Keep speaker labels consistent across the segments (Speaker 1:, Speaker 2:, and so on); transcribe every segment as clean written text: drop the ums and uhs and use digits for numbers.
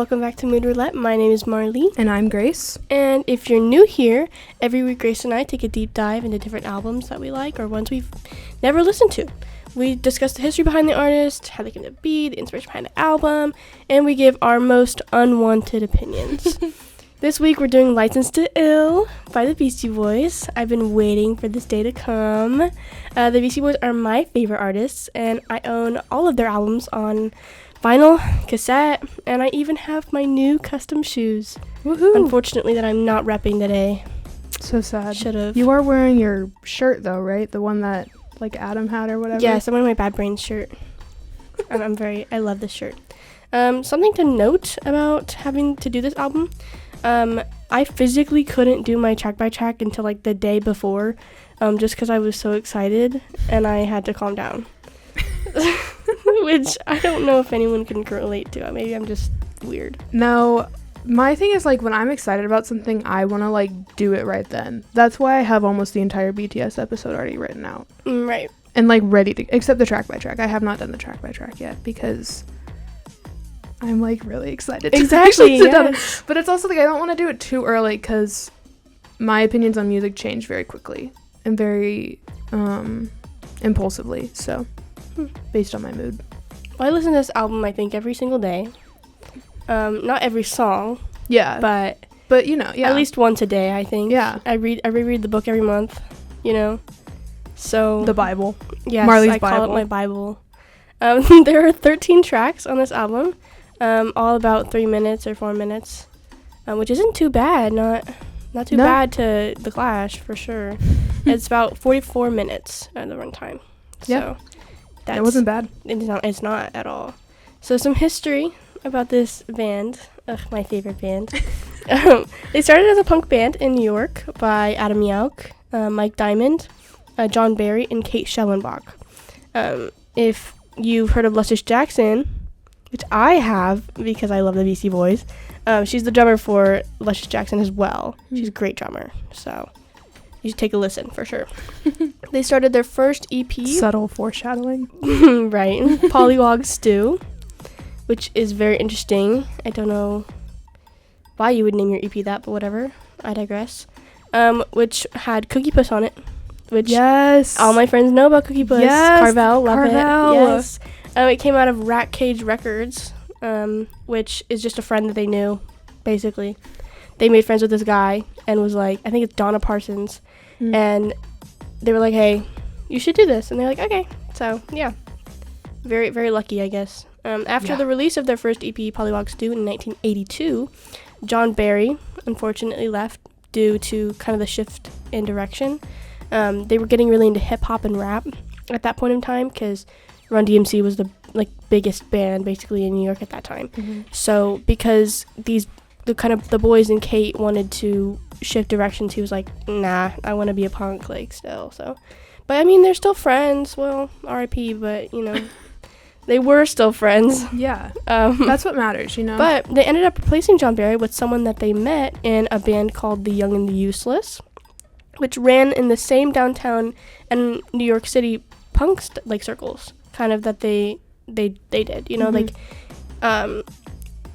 Speaker 1: welcome back to Mood Roulette. My name is Marley.
Speaker 2: And I'm Grace.
Speaker 1: And if you're new here, every week Grace and I take a deep dive into different albums that we like or ones we've never listened to. We discuss the history behind the artist, how they came to be, the inspiration behind the album, and we give our most unwanted opinions. This week we're doing Licensed to Ill by the Beastie Boys. I've been waiting for this day to come. The Beastie Boys are my favorite artists, and I own all of their albums on vinyl, cassette, and I even have my new custom shoes.
Speaker 2: Woohoo!
Speaker 1: Unfortunately, that I'm not repping today.
Speaker 2: So sad.
Speaker 1: Should've.
Speaker 2: You are wearing your shirt though, right? The one that like Adam had or whatever.
Speaker 1: Yes, I'm wearing my Bad Brains shirt. I love this shirt. Something to note about having to do this album. I physically couldn't do my track by track until like the day before, just because I was so excited and I had to calm down. Which I don't know if anyone can relate to. Maybe I'm just weird.
Speaker 2: No, my thing is like when I'm excited about something, I want to like do it right then. That's why I have almost the entire BTS episode already written out.
Speaker 1: Right.
Speaker 2: And like ready to, except the track by track. I have not done the track by track yet because I'm like really excited.
Speaker 1: Exactly.
Speaker 2: To yes. But it's also like I don't want to do it too early because my opinions on music change very quickly and very impulsively. So based on my mood.
Speaker 1: Well, I listen to this album I think every single day. Not every song.
Speaker 2: Yeah. But you know, yeah.
Speaker 1: At least once a day, I think.
Speaker 2: Yeah.
Speaker 1: I reread the book every month, you know. So
Speaker 2: the Bible.
Speaker 1: Yes,
Speaker 2: Marley's
Speaker 1: I
Speaker 2: Bible.
Speaker 1: call it my Bible. There are 13 tracks on this album, all about 3 minutes or 4 minutes, which isn't too bad. Not too bad to The Clash, for sure. It's about 44 minutes at the runtime.
Speaker 2: Yeah.
Speaker 1: So
Speaker 2: that wasn't bad.
Speaker 1: It's not at all. So some history about this band. My favorite band. They started as a punk band in New York by Adam Yauch, Mike Diamond, John Barry, and Kate Schellenbach. If you've heard of Luscious Jackson, which I have because I love the Beastie Boys, she's the drummer for Luscious Jackson as well. She's a great drummer, so you should take a listen for sure. They started their first EP.
Speaker 2: Subtle foreshadowing.
Speaker 1: Right. Pollywog Stew, which is very interesting. I don't know why you would name your EP that, but whatever. I digress. Which had Cookie Puss on it. Which
Speaker 2: yes,
Speaker 1: all my friends know about Cookie Puss.
Speaker 2: Yes,
Speaker 1: Carvel, love
Speaker 2: Carvel.
Speaker 1: it. Yes. It came out of Rat Cage Records, which is just a friend that they knew, basically. They made friends with this guy and was like, I think it's Donna Parsons, and they were like, hey, you should do this. And they're like, okay. So, yeah. Very, very lucky, I guess. After the release of their first EP, Pollywog Stew, in 1982, John Barry unfortunately left due to kind of the shift in direction. They were getting really into hip-hop and rap at that point in time because Run DMC was the biggest band basically in New York at that time. Mm-hmm. So because the boys and Kate wanted to shift directions, he was like, nah, I want to be a punk still. So, but I mean, they're still friends. Well, R.I.P. But you know, they were still friends.
Speaker 2: Yeah, that's what matters, you know.
Speaker 1: But they ended up replacing John Barry with someone that they met in a band called The Young and the Useless, which ran in the same downtown and New York City punk circles, kind of that they did, you know,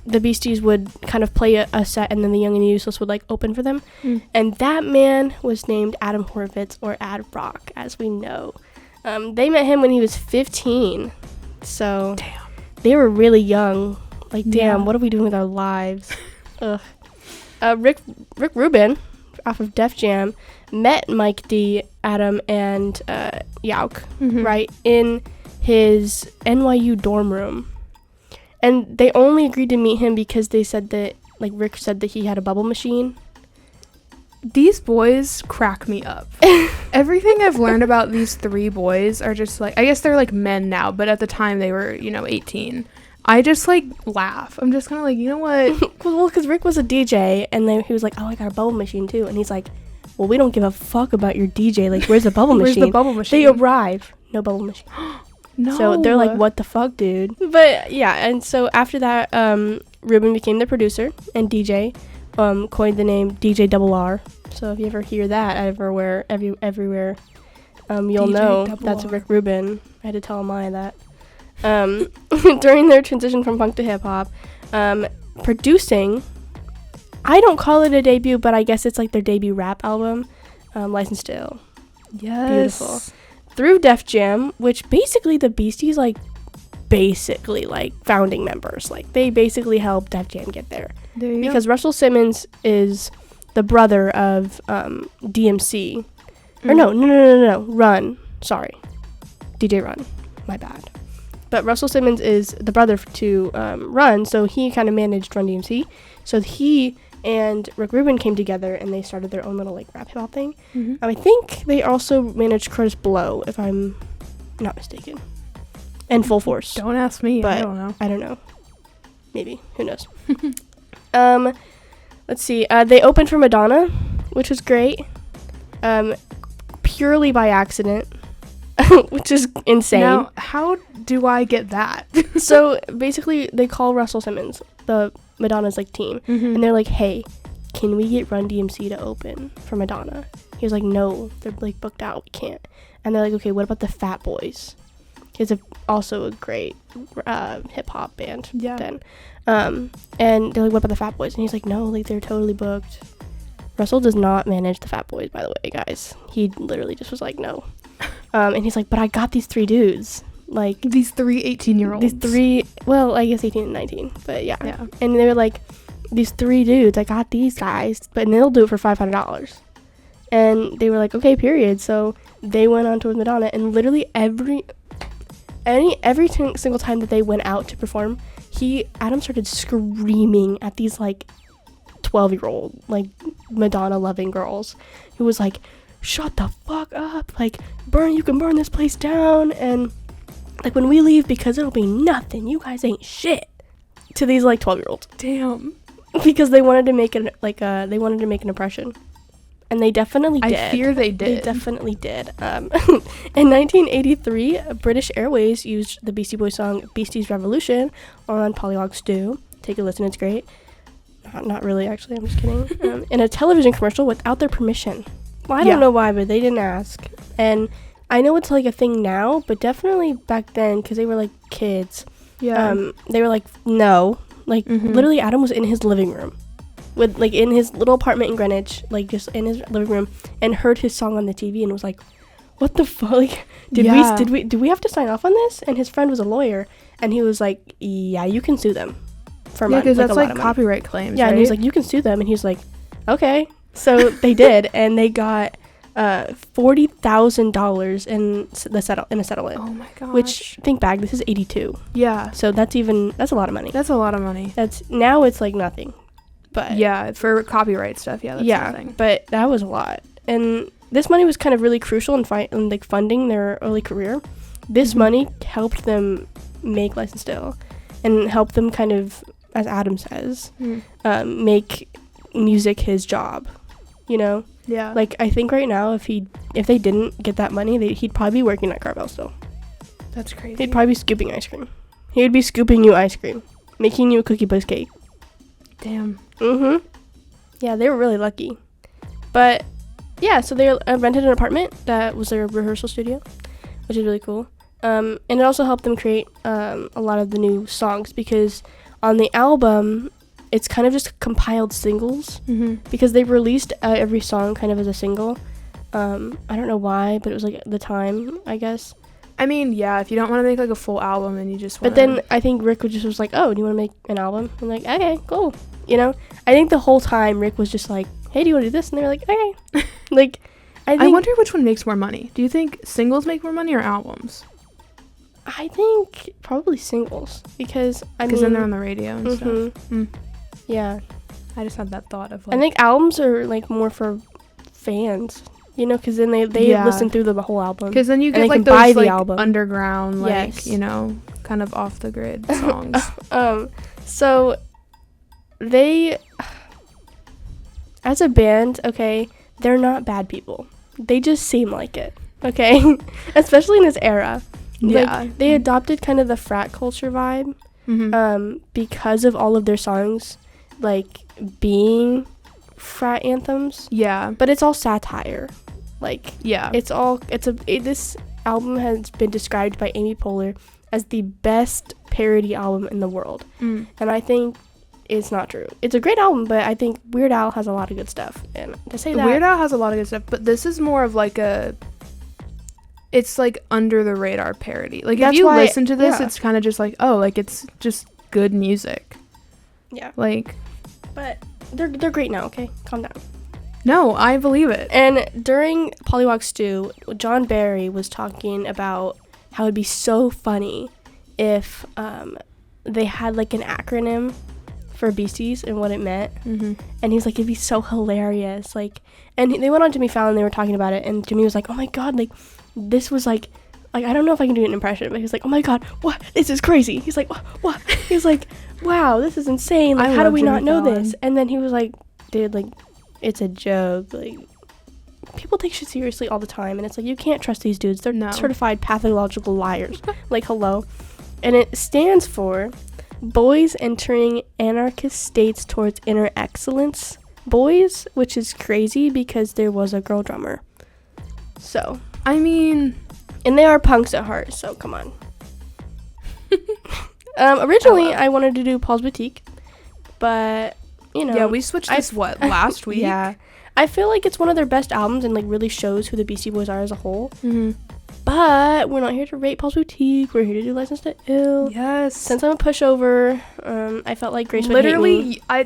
Speaker 1: the Beasties would kind of play a set and then the Young and the Useless would open for them. And that man was named Adam Horvitz, or Ad Rock, as we know. They met him when he was 15, so damn, they were really young. Damn, what are we doing with our lives? Ugh. Rick Rubin, off of Def Jam, met Mike D, Adam, and Yauch, right, in his NYU dorm room. And they only agreed to meet him because they said that, Rick said that he had a bubble machine.
Speaker 2: These boys crack me up. Everything I've learned about these three boys are just I guess they're men now, but at the time they were, 18. I just laugh. I'm just kind of you know what?
Speaker 1: Well, because Rick was a DJ, and then he was like, oh, I got a bubble machine too. And he's like, well, we don't give a fuck about your DJ. Where's the bubble machine?
Speaker 2: Where's the bubble machine?
Speaker 1: They arrive. No bubble machine.
Speaker 2: No.
Speaker 1: So they're like, what the fuck, dude? But yeah, and so after that, Ruben became the producer and DJ, coined the name DJ Double R. So if you ever hear that everywhere, you'll DJ know that's Rick Rubin. I had to tell Amaya that. During their transition from punk to hip hop, producing, I don't call it a debut, but I guess it's like their debut rap album, Licensed to Ill.
Speaker 2: Yes.
Speaker 1: Beautiful. Through Def Jam, which basically the Beasties, like, founding members. Like, they basically helped Def Jam get there.
Speaker 2: There you
Speaker 1: Because Russell Simmons is the brother of DMC. Or no. Run. Sorry. DJ Run. My bad. But Russell Simmons is the brother to Run, so he kind of managed Run DMC. So he and Rick Rubin came together and they started their own little like rap hip hop thing. I think they also managed Curtis Blow, if I'm not mistaken, and Full Force.
Speaker 2: Don't ask me.
Speaker 1: But
Speaker 2: I don't know.
Speaker 1: I don't know. Maybe. Who knows? Let's see. They opened for Madonna, which was great. Purely by accident, which is insane.
Speaker 2: Now, how do I get that?
Speaker 1: So basically, they call Russell Simmons, the Madonna's like team, and they're like, "Hey, can we get Run DMC to open for Madonna?" He was like, "No, they're like booked out. We can't." And they're like, "Okay, what about the Fat Boys?" It's also a great hip hop band.
Speaker 2: Yeah.
Speaker 1: Then, and they're like, "What about the Fat Boys?" And he's like, "No, like they're totally booked." Russell does not manage the Fat Boys, by the way, guys. He literally just was like, "No," and he's like, "But I got these 3 dudes." Like
Speaker 2: These 3 18-year-olds.
Speaker 1: These 3, well, I guess 18 and 19, but yeah.
Speaker 2: Yeah.
Speaker 1: And they were like, these 3 dudes, I got these guys, but they'll do it for $500. And they were like, okay, period. So they went on tour with Madonna, and literally every single time that they went out to perform, Adam started screaming at these like 12-year-old like Madonna loving girls who was like, shut the fuck up, like you can burn this place down, and like when we leave, because it'll be nothing, you guys ain't shit, to these like 12-year-olds.
Speaker 2: Damn.
Speaker 1: Because they wanted to make it like they wanted to make an impression, and they definitely did.
Speaker 2: I fear they did.
Speaker 1: They definitely did. In 1983, British Airways used the Beastie Boys song "Beastie's Revolution" on Pollywog Stew. Take a listen, it's great. Not really, actually. I'm just kidding. In a television commercial without their permission. Well, I don't know why, but they didn't ask. And I know it's like a thing now, but definitely back then, because they were like kids.
Speaker 2: Yeah.
Speaker 1: They were like, no. Like, literally, Adam was in his living room, with like in his little apartment in Greenwich, like just in his living room, and heard his song on the TV and was like, what the fuck? Like, did we have to sign off on this? And his friend was a lawyer, and he was like, yeah, you can sue them for money.
Speaker 2: because
Speaker 1: like,
Speaker 2: that's like copyright claims.
Speaker 1: Yeah,
Speaker 2: right?
Speaker 1: and he's like, you can sue them, and he's like, okay. So they did, and they got $40,000 in a settlement.
Speaker 2: Oh my gosh.
Speaker 1: Which, think back, this is 82.
Speaker 2: Yeah.
Speaker 1: So that's a lot of money.
Speaker 2: That's a lot of money.
Speaker 1: Now it's like nothing. But
Speaker 2: yeah, for copyright stuff, yeah, that's nothing.
Speaker 1: But that was a lot. And this money was kind of really crucial in like funding their early career. This money helped them make Licensed to Ill, and helped them kind of, as Adam says, make music his job, you know?
Speaker 2: Yeah.
Speaker 1: Like, I think right now, if they didn't get that money, he'd probably be working at Carvel still.
Speaker 2: That's crazy.
Speaker 1: He'd probably be scooping ice cream. He would be scooping you ice cream, making you a cookie puss cake.
Speaker 2: Damn.
Speaker 1: Yeah, they were really lucky. But, yeah, so they rented an apartment that was their rehearsal studio, which is really cool. And it also helped them create a lot of the new songs, because on the album, it's kind of just compiled singles, because they released every song kind of as a single. I don't know why, but it was like at the time, I guess.
Speaker 2: I mean, yeah, if you don't want to make like a full album and you just want
Speaker 1: But then I think Rick was like, oh, do you want to make an album? I'm like, okay, cool. You know? I think the whole time Rick was just like, hey, do you want to do this? And they were like, okay. Like,
Speaker 2: I wonder which one makes more money. Do you think singles make more money or albums?
Speaker 1: I think probably singles, because
Speaker 2: then they're on the radio and stuff.
Speaker 1: Yeah.
Speaker 2: I just had that thought of like,
Speaker 1: I think albums are like more for fans, you know, because then they listen through the whole album.
Speaker 2: Because then you get like those like underground, like, you know, kind of off the grid songs.
Speaker 1: So they, as a band, okay, they're not bad people. They just seem like it, okay? Especially in this era.
Speaker 2: Yeah.
Speaker 1: Like, they adopted kind of the frat culture vibe, because of all of their songs, like, being frat anthems.
Speaker 2: Yeah.
Speaker 1: But it's all satire. Like,
Speaker 2: yeah.
Speaker 1: This album has been described by Amy Poehler as the best parody album in the world. And I think it's not true. It's a great album, but I think Weird Al has a lot of good stuff. And to say that,
Speaker 2: Weird Al has a lot of good stuff, but this is more of like it's like under the radar parody. Like if you listen to this, it's kind of just like, oh, like it's just good music.
Speaker 1: Yeah.
Speaker 2: Like,
Speaker 1: but they're great now. Okay, calm down.
Speaker 2: No, I believe it.
Speaker 1: And during Pollywog Stew, John Barry was talking about how it'd be so funny if they had like an acronym for Beasties and what it meant.
Speaker 2: Mm-hmm.
Speaker 1: And he's like, it'd be so hilarious. Like, and they went on Jimmy Fallon, they were talking about it, and Jimmy was like, oh my god, like this was like I don't know if I can do an impression, but he's like, oh my god, what, this is crazy. He's like, what? He's like, wow, this is insane, like how do we not know this? And then he was like, dude, like it's a joke, like people take shit seriously all the time, and it's like, you can't trust these dudes. They're certified pathological liars. Like, hello. And it stands for Boys Entering Anarchist States Towards Inner Excellence Boys, which is crazy because there was a girl drummer. So
Speaker 2: I mean,
Speaker 1: and they are punks at heart, so come on. Originally I wanted to do Paul's Boutique, but you know,
Speaker 2: yeah, we switched this last week.
Speaker 1: Yeah, I feel like it's one of their best albums and like really shows who the Beastie Boys are as a whole.
Speaker 2: Mm-hmm.
Speaker 1: But we're not here to rate Paul's Boutique. We're here to do License to Ill.
Speaker 2: Yes.
Speaker 1: Since I'm a pushover, I felt like Grace would hate me.
Speaker 2: Literally, I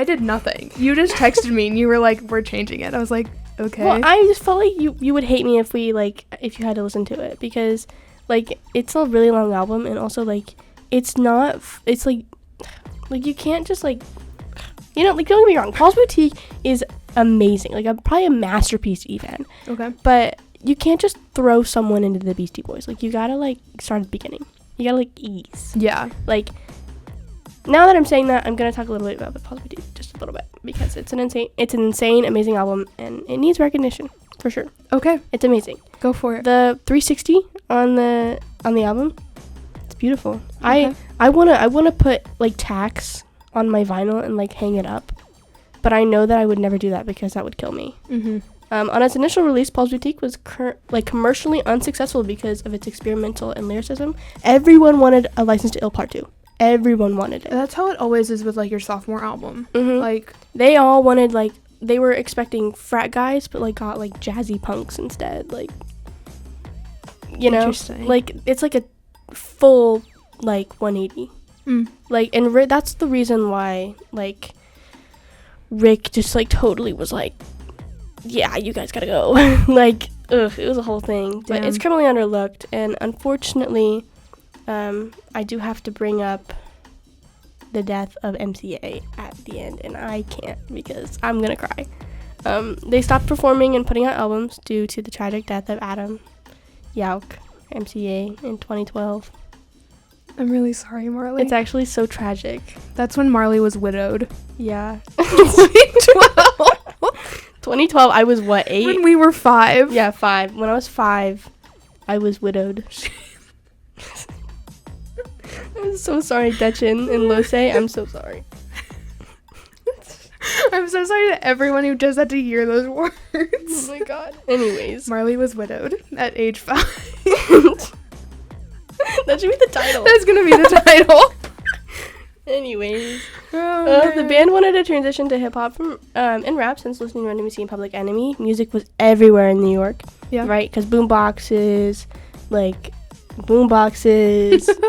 Speaker 2: did nothing. You just texted me and you were like, we're changing it. I was like, okay.
Speaker 1: Well, I just felt like you would hate me if you had to listen to it, because like it's a really long album, and also like it's like you can't just like, you know, like, don't get me wrong, Paul's Boutique is amazing, like probably a masterpiece even.
Speaker 2: Okay.
Speaker 1: But you can't just throw someone into the Beastie Boys. Like, you gotta like start at the beginning. You gotta like ease.
Speaker 2: Yeah.
Speaker 1: Like, now that I'm saying that, I'm gonna talk a little bit about the Paul's Boutique, just a little bit, because it's an insane, amazing album, and it needs recognition for sure.
Speaker 2: Okay.
Speaker 1: It's amazing.
Speaker 2: Go for it.
Speaker 1: The 360 on the album, it's beautiful.
Speaker 2: Okay.
Speaker 1: I wanna put like tacks on my vinyl and like hang it up, but I know that I would never do that because that would kill me.
Speaker 2: Mm-hmm.
Speaker 1: On its initial release, Paul's Boutique was commercially unsuccessful because of its experimental and lyricism. Everyone wanted a License to Ill Part 2. Everyone wanted it.
Speaker 2: That's how it always is with like your sophomore album.
Speaker 1: Mm-hmm.
Speaker 2: Like,
Speaker 1: they all wanted, like, they were expecting frat guys, but like got like jazzy punks instead. Like, you know, like it's like a full like 180. Like, and that's the reason why like Rick just like totally was like, yeah, you guys gotta go. Like, ugh, it was a whole thing. But it's criminally underlooked, and unfortunately, I do have to bring up the death of MCA at the end, and I can't because I'm gonna cry. They stopped performing and putting out albums due to the tragic death of Adam Yauch, MCA, in 2012.
Speaker 2: I'm really sorry, Marley.
Speaker 1: It's actually so tragic.
Speaker 2: That's when Marley was widowed.
Speaker 1: Yeah. 2012. 2012, I was what, 8?
Speaker 2: When we were 5.
Speaker 1: Yeah, 5. When I was 5, I was widowed. I'm so sorry, Dechen and Lose. I'm so sorry.
Speaker 2: I'm so sorry to everyone who just had to hear those words.
Speaker 1: Oh my god. Anyways.
Speaker 2: Marley was widowed at age 5.
Speaker 1: That should be the title.
Speaker 2: That's gonna be the title.
Speaker 1: Anyways, the band wanted to transition to hip-hop from and rap since listening to Run DMC and Public Enemy. Music was everywhere in New York, right? Because boomboxes,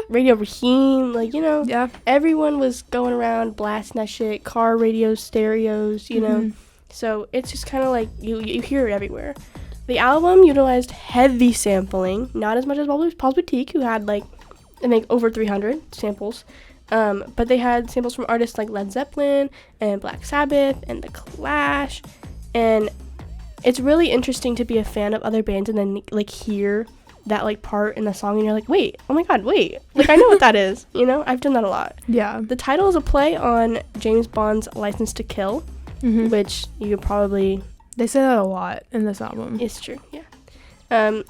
Speaker 1: Radio Raheem, like, you know, everyone was going around blasting that shit, car radios, stereos, you know. So it's just kind of like you hear it everywhere. The album utilized heavy sampling, not as much as Paul's Boutique, who had like, I think, over 300 samples. But they had samples from artists like Led Zeppelin and Black Sabbath and The Clash. And it's really interesting to be a fan of other bands and then like hear that like part in the song and you're like, wait, oh my god, wait. Like, I know what that is, you know? I've done that a lot. Yeah. The title is a play on James Bond's License to Kill, which you could probably...
Speaker 2: They say that a lot in this album.
Speaker 1: It's true, yeah.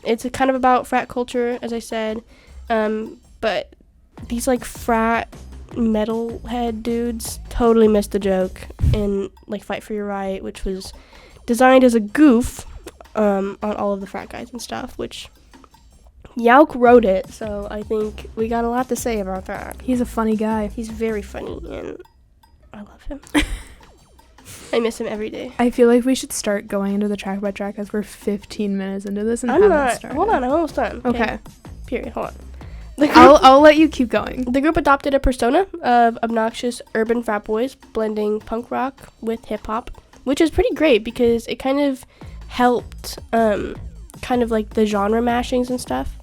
Speaker 1: It's kind of about frat culture, as I said. But these like frat metalhead dudes totally missed the joke in like Fight for Your Right, which was designed as a goof on all of the frat guys and stuff, which Yauch wrote it, so I think we got a lot to say about that.
Speaker 2: He's a funny guy.
Speaker 1: He's very funny, and I love him. I miss him every day.
Speaker 2: I feel like we should start going into the track by track as we're 15 minutes into this and
Speaker 1: I'm
Speaker 2: haven't
Speaker 1: not.
Speaker 2: started.
Speaker 1: Hold on, I'm almost done.
Speaker 2: Okay.
Speaker 1: Period. Hold on.
Speaker 2: I'll let you keep going.
Speaker 1: The group adopted a persona of obnoxious urban frat boys blending punk rock with hip hop, which is pretty great because it kind of helped kind of like the genre mashings and stuff.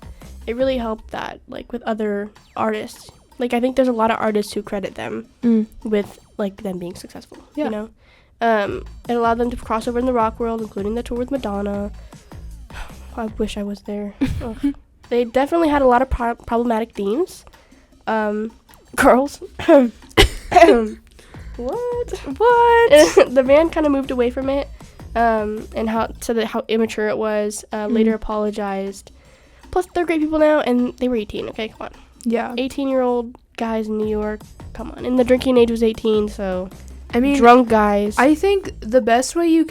Speaker 1: It really helped that, like, with other artists. Like, I think there's a lot of artists who credit them with, like, them being successful, you know? It allowed them to cross over in the rock world, including the tour with Madonna. I wish I was there. They definitely had a lot of problematic themes. Girls. What? The band kind of moved away from it, and how immature it was. Later apologized. Plus, they're great people now, and they were 18. Okay, come on.
Speaker 2: Yeah.
Speaker 1: 18-year-old guys in New York. Come on. And the drinking age was 18, so.
Speaker 2: I mean,
Speaker 1: drunk guys.
Speaker 2: I think the best way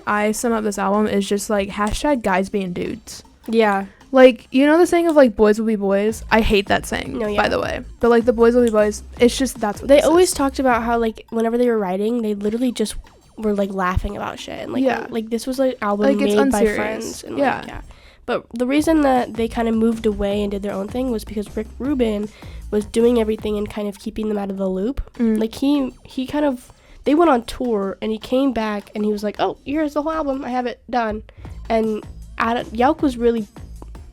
Speaker 2: I sum up this album is just like # guys being dudes.
Speaker 1: Yeah.
Speaker 2: Like, you know the saying of like boys will be boys? I hate that saying, by the way. But like the boys will be boys, it's just that's what
Speaker 1: they always talked about how like whenever they were writing, they literally just were like laughing about shit and like like this was like album like, made by friends and like, But the reason that they kind of moved away and did their own thing was because Rick Rubin was doing everything and kind of keeping them out of the loop. Like he kind of, they went on tour and he came back and he was like, oh, here's the whole album, I have it done. And Yelk was really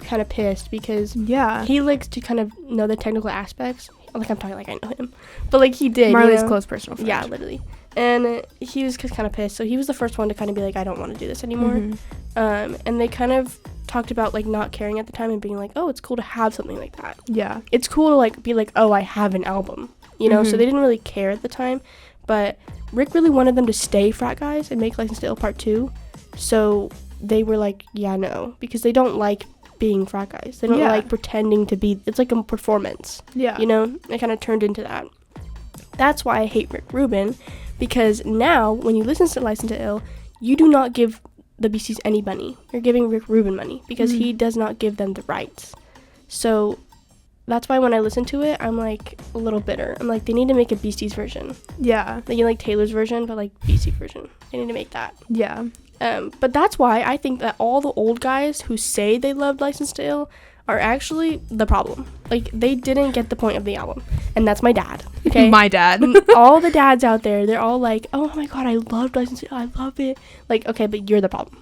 Speaker 1: kind of pissed because he likes to kind of know the technical aspects. Like, I'm talking like I know him, but like he did.
Speaker 2: Marley's close personal friend.
Speaker 1: Yeah, literally. And he was kind of pissed, so he was the first one to kind of be like, I don't want to do this anymore. And they kind of talked about like not caring at the time and being like, oh, it's cool to have something like that. Yeah, it's cool to like be like, oh, I have an album, you know. So they didn't really care at the time, but Rick really wanted them to stay frat guys and make License to Ill Part 2. So they were like, yeah, no, because they don't like being frat guys. They don't like pretending to be. It's like a performance. Yeah, you know. It kind of turned into that. That's why I hate Rick Rubin, because now when you listen to License to Ill, you do not give the Beasties any money. You're giving Rick Rubin money because he does not give them the rights. So that's why when I listen to it, I'm like a little bitter. I'm like, they need to make a Beasties version. Yeah. Like, you like Taylor's version, but like Beastie version. They need to make that. Yeah. But that's why I think that all the old guys who say they loved License to Ill are actually the problem. Like, they didn't get the point of the album. And that's my dad. Okay?
Speaker 2: My dad.
Speaker 1: All the dads out there, they're all like, oh my god, I loved License to Ill. I love it. Like, okay, but you're the problem.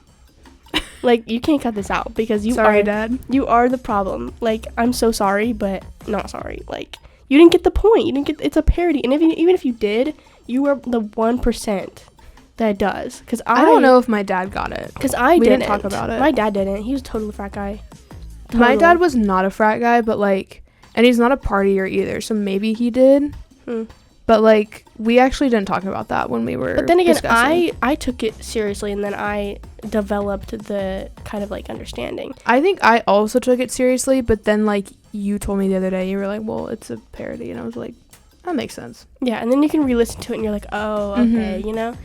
Speaker 1: Like, you can't cut this out because you
Speaker 2: sorry, Dad.
Speaker 1: You are the problem. Like, I'm so sorry, but not sorry. Like, you didn't get the point. You didn't get. It's a parody, and even if you did, you were the 1% that does. Because I
Speaker 2: don't know if my dad got it.
Speaker 1: Because we didn't talk about it. My dad didn't. He was a total frat guy. Total.
Speaker 2: My dad was not a frat guy, but like, and he's not a partier either. So maybe he did. But like, we actually didn't talk about that when we were.
Speaker 1: But then again,
Speaker 2: discussing.
Speaker 1: I took it seriously, and then I developed the kind of like understanding.
Speaker 2: I think I also took it seriously, but then like you told me the other day, you were like, well, it's a parody, and I was like, that makes sense.
Speaker 1: Yeah, and then you can re-listen to it, and you're like, oh, okay, you know.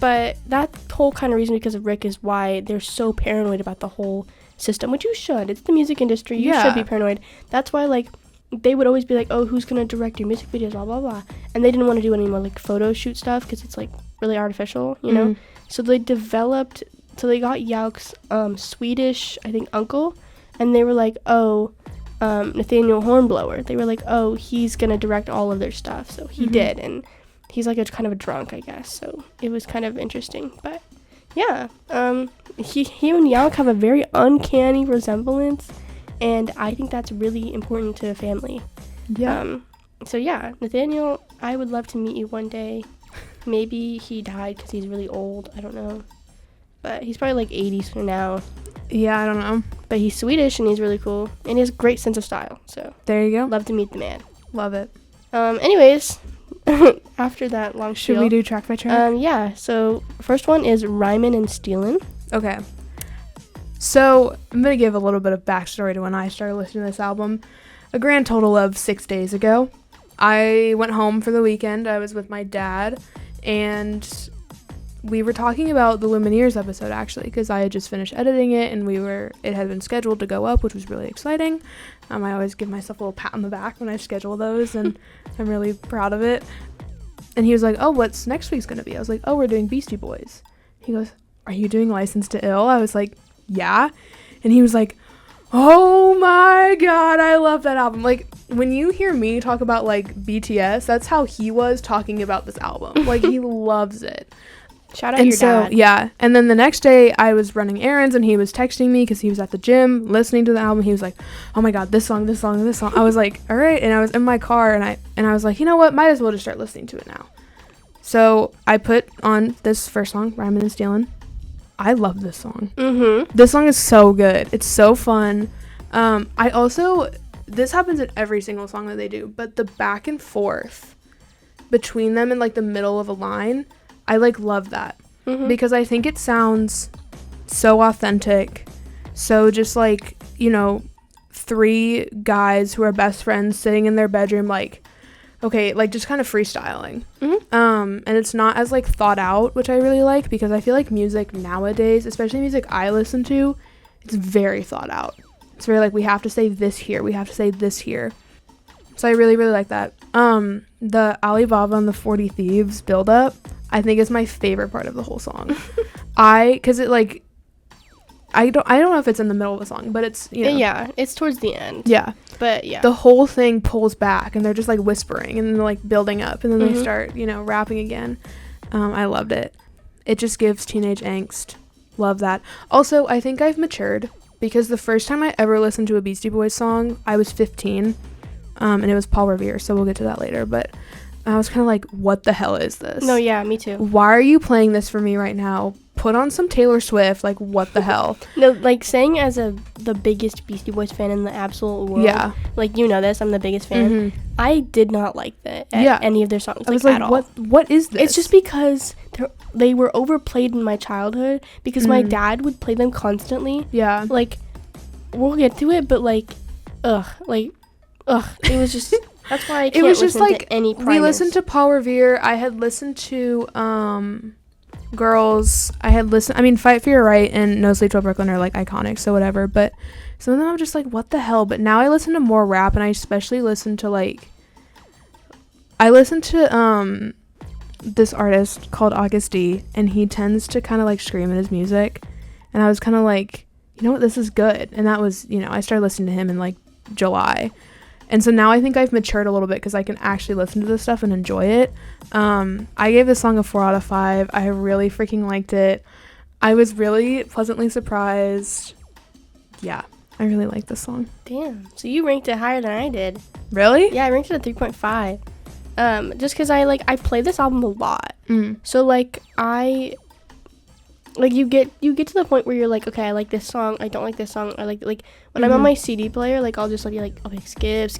Speaker 1: But that whole kind of reason because of Rick is why they're so paranoid about the whole system, which you should. It's the music industry. You should be paranoid. That's why like. They would always be like, oh, who's going to direct your music videos, blah, blah, blah. And they didn't want to do any more, like, photo shoot stuff because it's, like, really artificial, you know? So they got Yauk's Swedish, I think, uncle. And they were like, oh, Nathaniel Hornblower. They were like, oh, he's going to direct all of their stuff. So he did. And he's, like, kind of a drunk, I guess. So it was kind of interesting. But, yeah. He and Yauk have a very uncanny resemblance. And I think that's really important to a family. Yeah. So, yeah, Nathaniel, I would love to meet you one day. Maybe he died because he's really old. I don't know. But he's probably like 80s for now.
Speaker 2: Yeah, I don't know.
Speaker 1: But he's Swedish and he's really cool. And he has a great sense of style. So
Speaker 2: there you go.
Speaker 1: Love to meet the man.
Speaker 2: Love it.
Speaker 1: Anyways, after that long spiel.
Speaker 2: Should we do track by track?
Speaker 1: Yeah. So first one is Rhymin' and Stealin'.
Speaker 2: Okay. So, I'm going to give a little bit of backstory to when I started listening to this album. A grand total of 6 days ago. I went home for the weekend. I was with my dad, and we were talking about the Lumineers episode, actually, because I had just finished editing it, and it had been scheduled to go up, which was really exciting. I always give myself a little pat on the back when I schedule those, and I'm really proud of it. and he was like, oh, what's next week's gonna be? I was like, oh, we're doing Beastie Boys. He goes, are you doing License to Ill? I was like, yeah. And he was like, oh my god, I love that album. Like, when you hear me talk about like BTS, that's how he was talking about this album. Like, he loves it.
Speaker 1: Shout out your dad.
Speaker 2: Yeah. And then the next day I was running errands and he was texting me because he was at the gym listening to the album. He was like, oh my god, this song. I was like, all right. And I was in my car and I was like, you know what, might as well just start listening to it now. So I put on this first song, Rhymin' and Stealin'. I love this song. This song is so good. It's so fun. This happens in every single song that they do, but the back and forth between them in like the middle of a line, I like love that because I think it sounds so authentic. So just like, you know, 3 guys who are best friends sitting in their bedroom, like, okay, like just kind of freestyling. And it's not as like thought out, which I really like because I feel like music nowadays, especially music I listen to, it's very thought out. It's very like, we have to say this here, we have to say this here. So I really, really like that. The Alibaba and the 40 Thieves build up, I think is my favorite part of the whole song. Cause it like, I don't know if it's in the middle of the song, but it's, you know.
Speaker 1: Yeah, it's towards the end.
Speaker 2: Yeah.
Speaker 1: But yeah.
Speaker 2: The whole thing pulls back and they're just like whispering and then they're like building up and then they start, you know, rapping again. I loved it. It just gives teenage angst. Love that. Also, I think I've matured because the first time I ever listened to a Beastie Boys song, I was 15. And it was Paul Revere, so we'll get to that later. But I was kind of like, what the hell is this?
Speaker 1: No, yeah, me too.
Speaker 2: Why are you playing this for me right now? Put on some Taylor Swift. Like, what the hell?
Speaker 1: No, like, saying as the biggest Beastie Boys fan in the absolute world.
Speaker 2: Yeah.
Speaker 1: Like, you know this, I'm the biggest fan. I did not like any of their songs.
Speaker 2: I was like,
Speaker 1: at all.
Speaker 2: What is this?
Speaker 1: It's just because they were overplayed in my childhood because my dad would play them constantly.
Speaker 2: Yeah.
Speaker 1: Like, we'll get to it, but like, it was just. That's why I can't listen to any Primus.
Speaker 2: We listened to Paul Revere. I had listened to Girls. Fight for Your Right and No Sleep Till Brooklyn are like iconic, so whatever. But some of them I'm just like, what the hell? But now I listen to more rap, and I especially listen to this artist called August D, and he tends to kind of like scream in his music, and I was kind of like, you know what, this is good. And that was, you know, I started listening to him in like July. And so now I think I've matured a little bit because I can actually listen to this stuff and enjoy it. I gave this song a 4 out of 5. I really freaking liked it. I was really pleasantly surprised. Yeah, I really like this song.
Speaker 1: Damn. So you ranked it higher than I did.
Speaker 2: Really?
Speaker 1: Yeah, I ranked it at 3.5. Just because I play this album a lot. So like you get to the point where you're like, okay, I like this song, I don't like this song, I like when I'm on my CD player, like I'll just like be like, okay, skip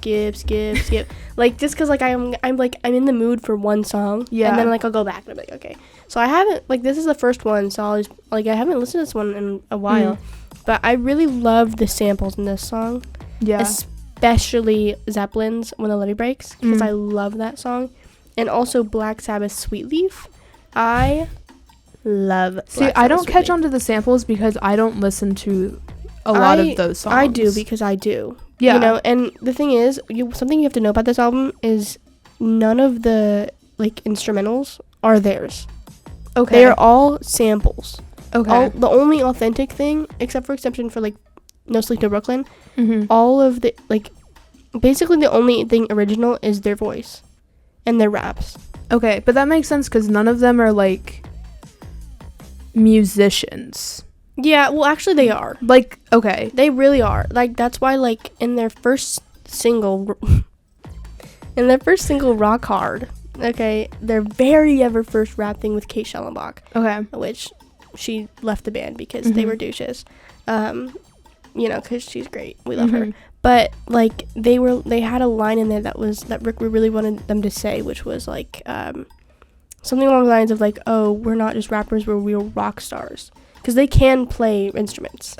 Speaker 1: like just because like I'm in the mood for one song, and then like I'll go back and I'm like, okay, so I haven't, like, this is the first one, so I'll just, like, I haven't listened to this one in a while, but I really love the samples in this song, especially Zeppelin's When the Levee Breaks, because I love that song, and also Black Sabbath's Sweet Leaf. I love Black
Speaker 2: I don't
Speaker 1: Sabbath's
Speaker 2: catch
Speaker 1: Sweet
Speaker 2: on to the samples because I don't listen to a lot of those songs.
Speaker 1: I do because I do.
Speaker 2: Yeah.
Speaker 1: You know, and the thing is, something you have to know about this album is none of the like instrumentals are theirs. Okay. They are all samples. Okay. The only authentic thing, except for exception for like No Sleep Till Brooklyn, all of the like basically the only thing original is their voice and their raps.
Speaker 2: Okay, but that makes sense because none of them are like musicians.
Speaker 1: Yeah, well, actually they are.
Speaker 2: Like, okay.
Speaker 1: They really are. Like, that's why, like, in their first single, Rock Hard, okay, their very ever first rap thing with Kate Schellenbach. Okay. Which she left the band because they were douches. You know, because she's great. We love her. But, like, they had a line in there that Rick really wanted them to say, which was, like, something along the lines of, like, oh, we're not just rappers, we're real rock stars. Because they can play instruments.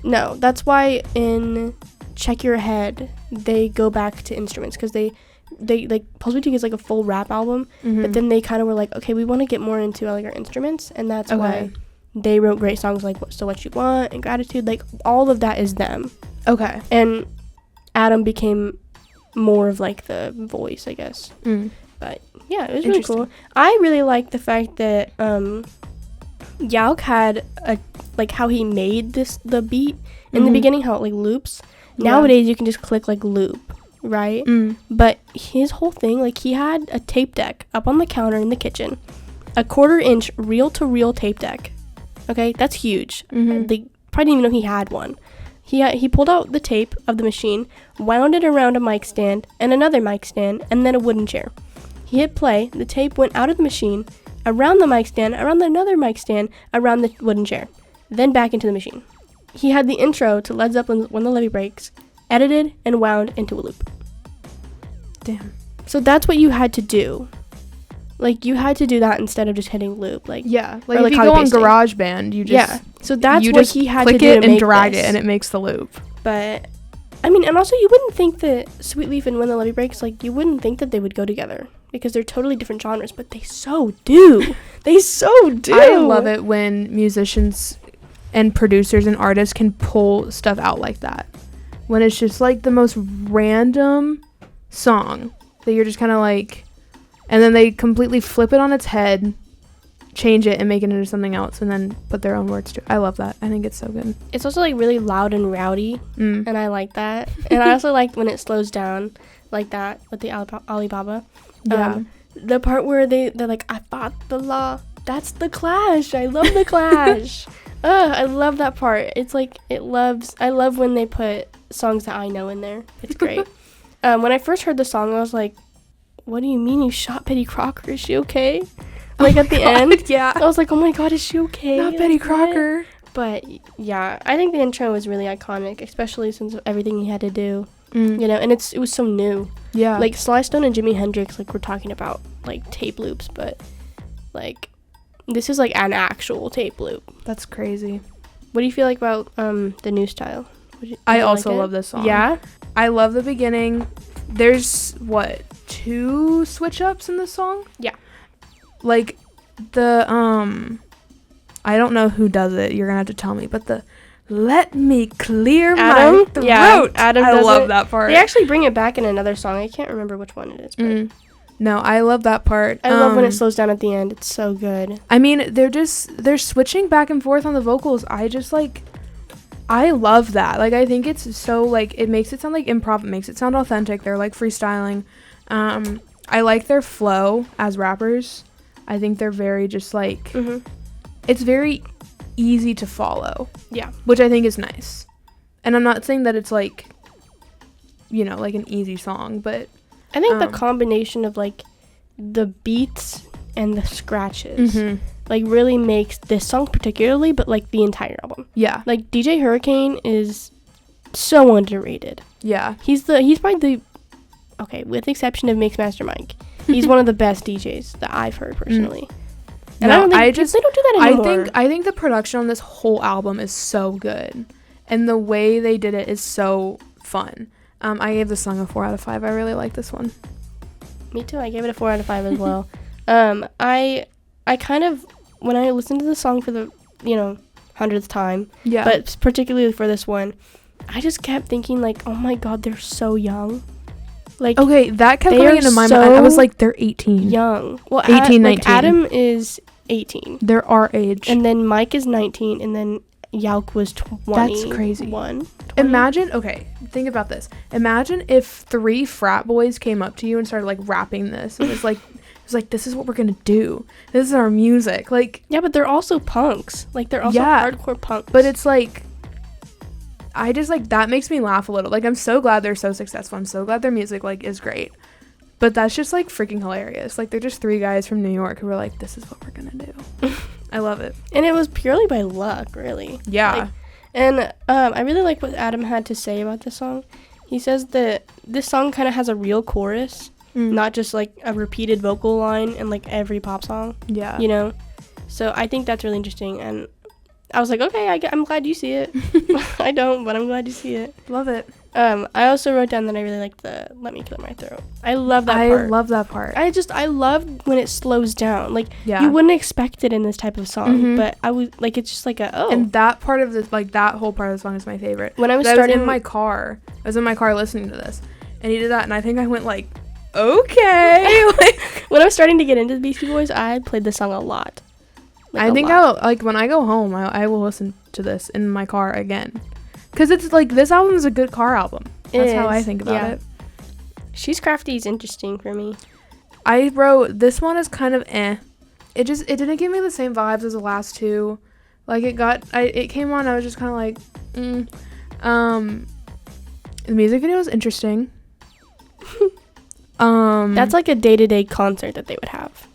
Speaker 1: No, that's why in Check Your Head, they go back to instruments. Because they like, Pulse Boutique is, like, a full rap album. But then they kind of were like, okay, we want to get more into, like, our instruments. And that's why they wrote great songs like So What You Want and Gratitude. Like, all of that is them. Okay. And Adam became more of, like, the voice, I guess. But yeah, it was really cool. I really like the fact that Yauk had how he made the beat in the beginning, how it like loops. Yeah. Nowadays you can just click like loop, right? But his whole thing, like, he had a tape deck up on the counter in the kitchen, a 1/4-inch reel-to-reel tape deck. Okay, that's huge. They probably didn't even know he had one. He pulled out the tape of the machine, wound it around a mic stand and another mic stand, and then a wooden chair. He hit play, the tape went out of the machine, around the mic stand, around another mic stand, around the wooden chair, then back into the machine. He had the intro to Led Zeppelin's When the Levee Breaks, edited and wound into a loop.
Speaker 2: Damn.
Speaker 1: So that's what you had to do. Like, you had to do that instead of just hitting loop. Like,
Speaker 2: yeah, like if you go on GarageBand, you just...
Speaker 1: Yeah, so that's what he had to do to
Speaker 2: click it and
Speaker 1: make
Speaker 2: drag
Speaker 1: this.
Speaker 2: it, and it makes the loop.
Speaker 1: But, I mean, and also you wouldn't think that Sweet Leaf and When the Levee Breaks, like, you wouldn't think that they would go together, because they're totally different genres, but they so do. They so do.
Speaker 2: I love it when musicians and producers and artists can pull stuff out like that. When it's just, like, the most random song that you're just kind of like... And then they completely flip it on its head, change it, and make it into something else, and then put their own words to it. I love that. I think it's so good.
Speaker 1: It's also, like, really loud and rowdy, and I like that. And I also like when it slows down like that with the Alibaba.
Speaker 2: Yeah.
Speaker 1: The part where they're like, I fought the law. That's the Clash. I love the Clash. I love that part. It's like, I love when they put songs that I know in there. It's great. When I first heard the song, I was like, what do you mean you shot Betty Crocker? Is she okay? Like, at the end?
Speaker 2: Yeah.
Speaker 1: I was like, oh my god, is she okay?
Speaker 2: Not Betty Crocker.
Speaker 1: But, yeah, I think the intro was really iconic, especially since everything he had to do. You know, and it was so new.
Speaker 2: Yeah.
Speaker 1: Like, Sly Stone and Jimi Hendrix, like, we're talking about, like, tape loops, but, like, this is, like, an actual tape loop.
Speaker 2: That's crazy.
Speaker 1: What do you feel like about the new style?
Speaker 2: I also love this song.
Speaker 1: Yeah?
Speaker 2: I love the beginning. There's, 2 switch-ups in this song?
Speaker 1: Yeah.
Speaker 2: Like, the, I don't know who does it. You're gonna have to tell me. But the, let me clear my throat.
Speaker 1: Yeah, Adam
Speaker 2: I
Speaker 1: does
Speaker 2: love
Speaker 1: it.
Speaker 2: That part.
Speaker 1: They actually bring it back in another song. I can't remember which one it is. But
Speaker 2: No, I love that part.
Speaker 1: I love when it slows down at the end. It's so good.
Speaker 2: I mean, they're switching back and forth on the vocals. I love that. Like, I think it's so, like, it makes it sound like improv. It makes it sound authentic. They're, like, freestyling. I like their flow as rappers. I think they're very just, like, it's very easy to follow.
Speaker 1: Yeah.
Speaker 2: Which I think is nice. And I'm not saying that it's, like, you know, like an easy song, but...
Speaker 1: I think the combination of, like, the beats and the scratches, like, really makes this song particularly, but, like, the entire album.
Speaker 2: Yeah.
Speaker 1: Like, DJ Hurricane is so underrated.
Speaker 2: Yeah.
Speaker 1: He's probably okay, with the exception of Mixmaster Mike, he's one of the best DJs that I've heard personally. And
Speaker 2: no,
Speaker 1: I don't think they don't do that anymore.
Speaker 2: I think the production on this whole album is so good, and the way they did it is so fun. I gave this song a 4 out of 5. I really like this one.
Speaker 1: Me too. I gave it a 4 out of 5 as well. I kind of, when I listened to the song for the 100th time, but particularly for this one, I just kept thinking, like, oh my god, they're so young. Like,
Speaker 2: okay, that kept coming into my mind. I was like, they're 18.
Speaker 1: Young. Well,
Speaker 2: 18, 19.
Speaker 1: Like, Adam is 18.
Speaker 2: They're our age.
Speaker 1: And then Mike is 19, and then Yauk was 20.
Speaker 2: That's crazy. Imagine, okay, think about this. Imagine if 3 frat boys came up to you and started, like, rapping this. It was like, this is what we're gonna do. This is our music. Like,
Speaker 1: yeah, but they're also punks. Like, they're also hardcore punks.
Speaker 2: But it's like, I just, like, that makes me laugh a little. Like, I'm so glad they're so successful. I'm so glad their music, like, is great. But that's just, like, freaking hilarious. Like, they're just 3 guys from New York who were like, this is what we're gonna do. I love it.
Speaker 1: And it was purely by luck, really.
Speaker 2: Yeah.
Speaker 1: Like, and I really like what Adam had to say about this song. He says that this song kind of has a real chorus, not just, like, a repeated vocal line in, like, every pop song.
Speaker 2: Yeah.
Speaker 1: You know? So I think that's really interesting, and I was like, okay, I'm glad you see it. I don't, but I'm glad you see it.
Speaker 2: Love it.
Speaker 1: I also wrote down that I really liked the Let Me Clear My Throat. I love that part.
Speaker 2: I love that part.
Speaker 1: I love when it slows down. Like, you wouldn't expect it in this type of song, but I was, like, it's just like
Speaker 2: And that part of the, like, that whole part of the song is my favorite.
Speaker 1: When I was
Speaker 2: in my car, listening to this, and he did that, and I think I went, like, okay. Like,
Speaker 1: when I was starting to get into the Beastie Boys, I played this song a lot.
Speaker 2: I think I'll, like, when I go home, I will listen to this in my car again. Because it's, like, this album is a good car album. That's how I think about it.
Speaker 1: She's Crafty is interesting for me.
Speaker 2: I wrote, this one is kind of It didn't give me the same vibes as the last two. Like, it came on, I was just kind of like, the music video was interesting.
Speaker 1: That's like a day-to-day concert that they would have.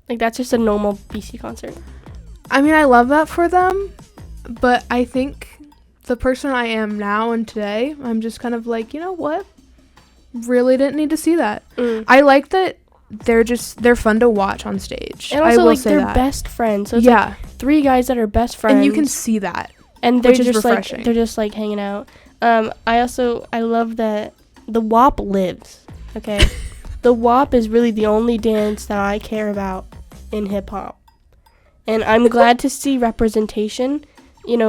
Speaker 1: Like, that's just a normal BC concert.
Speaker 2: I mean, I love that for them, but I think the person I am now and today, I'm just kind of like, you know what? Really didn't need to see that. I like that they're fun to watch on stage.
Speaker 1: And also, like, they're best friends. So it's like 3 guys that are best friends.
Speaker 2: And you can see that.
Speaker 1: And they're just
Speaker 2: refreshing.
Speaker 1: like, they're just like hanging out. I love that the WAP lives. Okay. The WAP is really the only dance that I care about in hip hop. And I'm glad to see representation,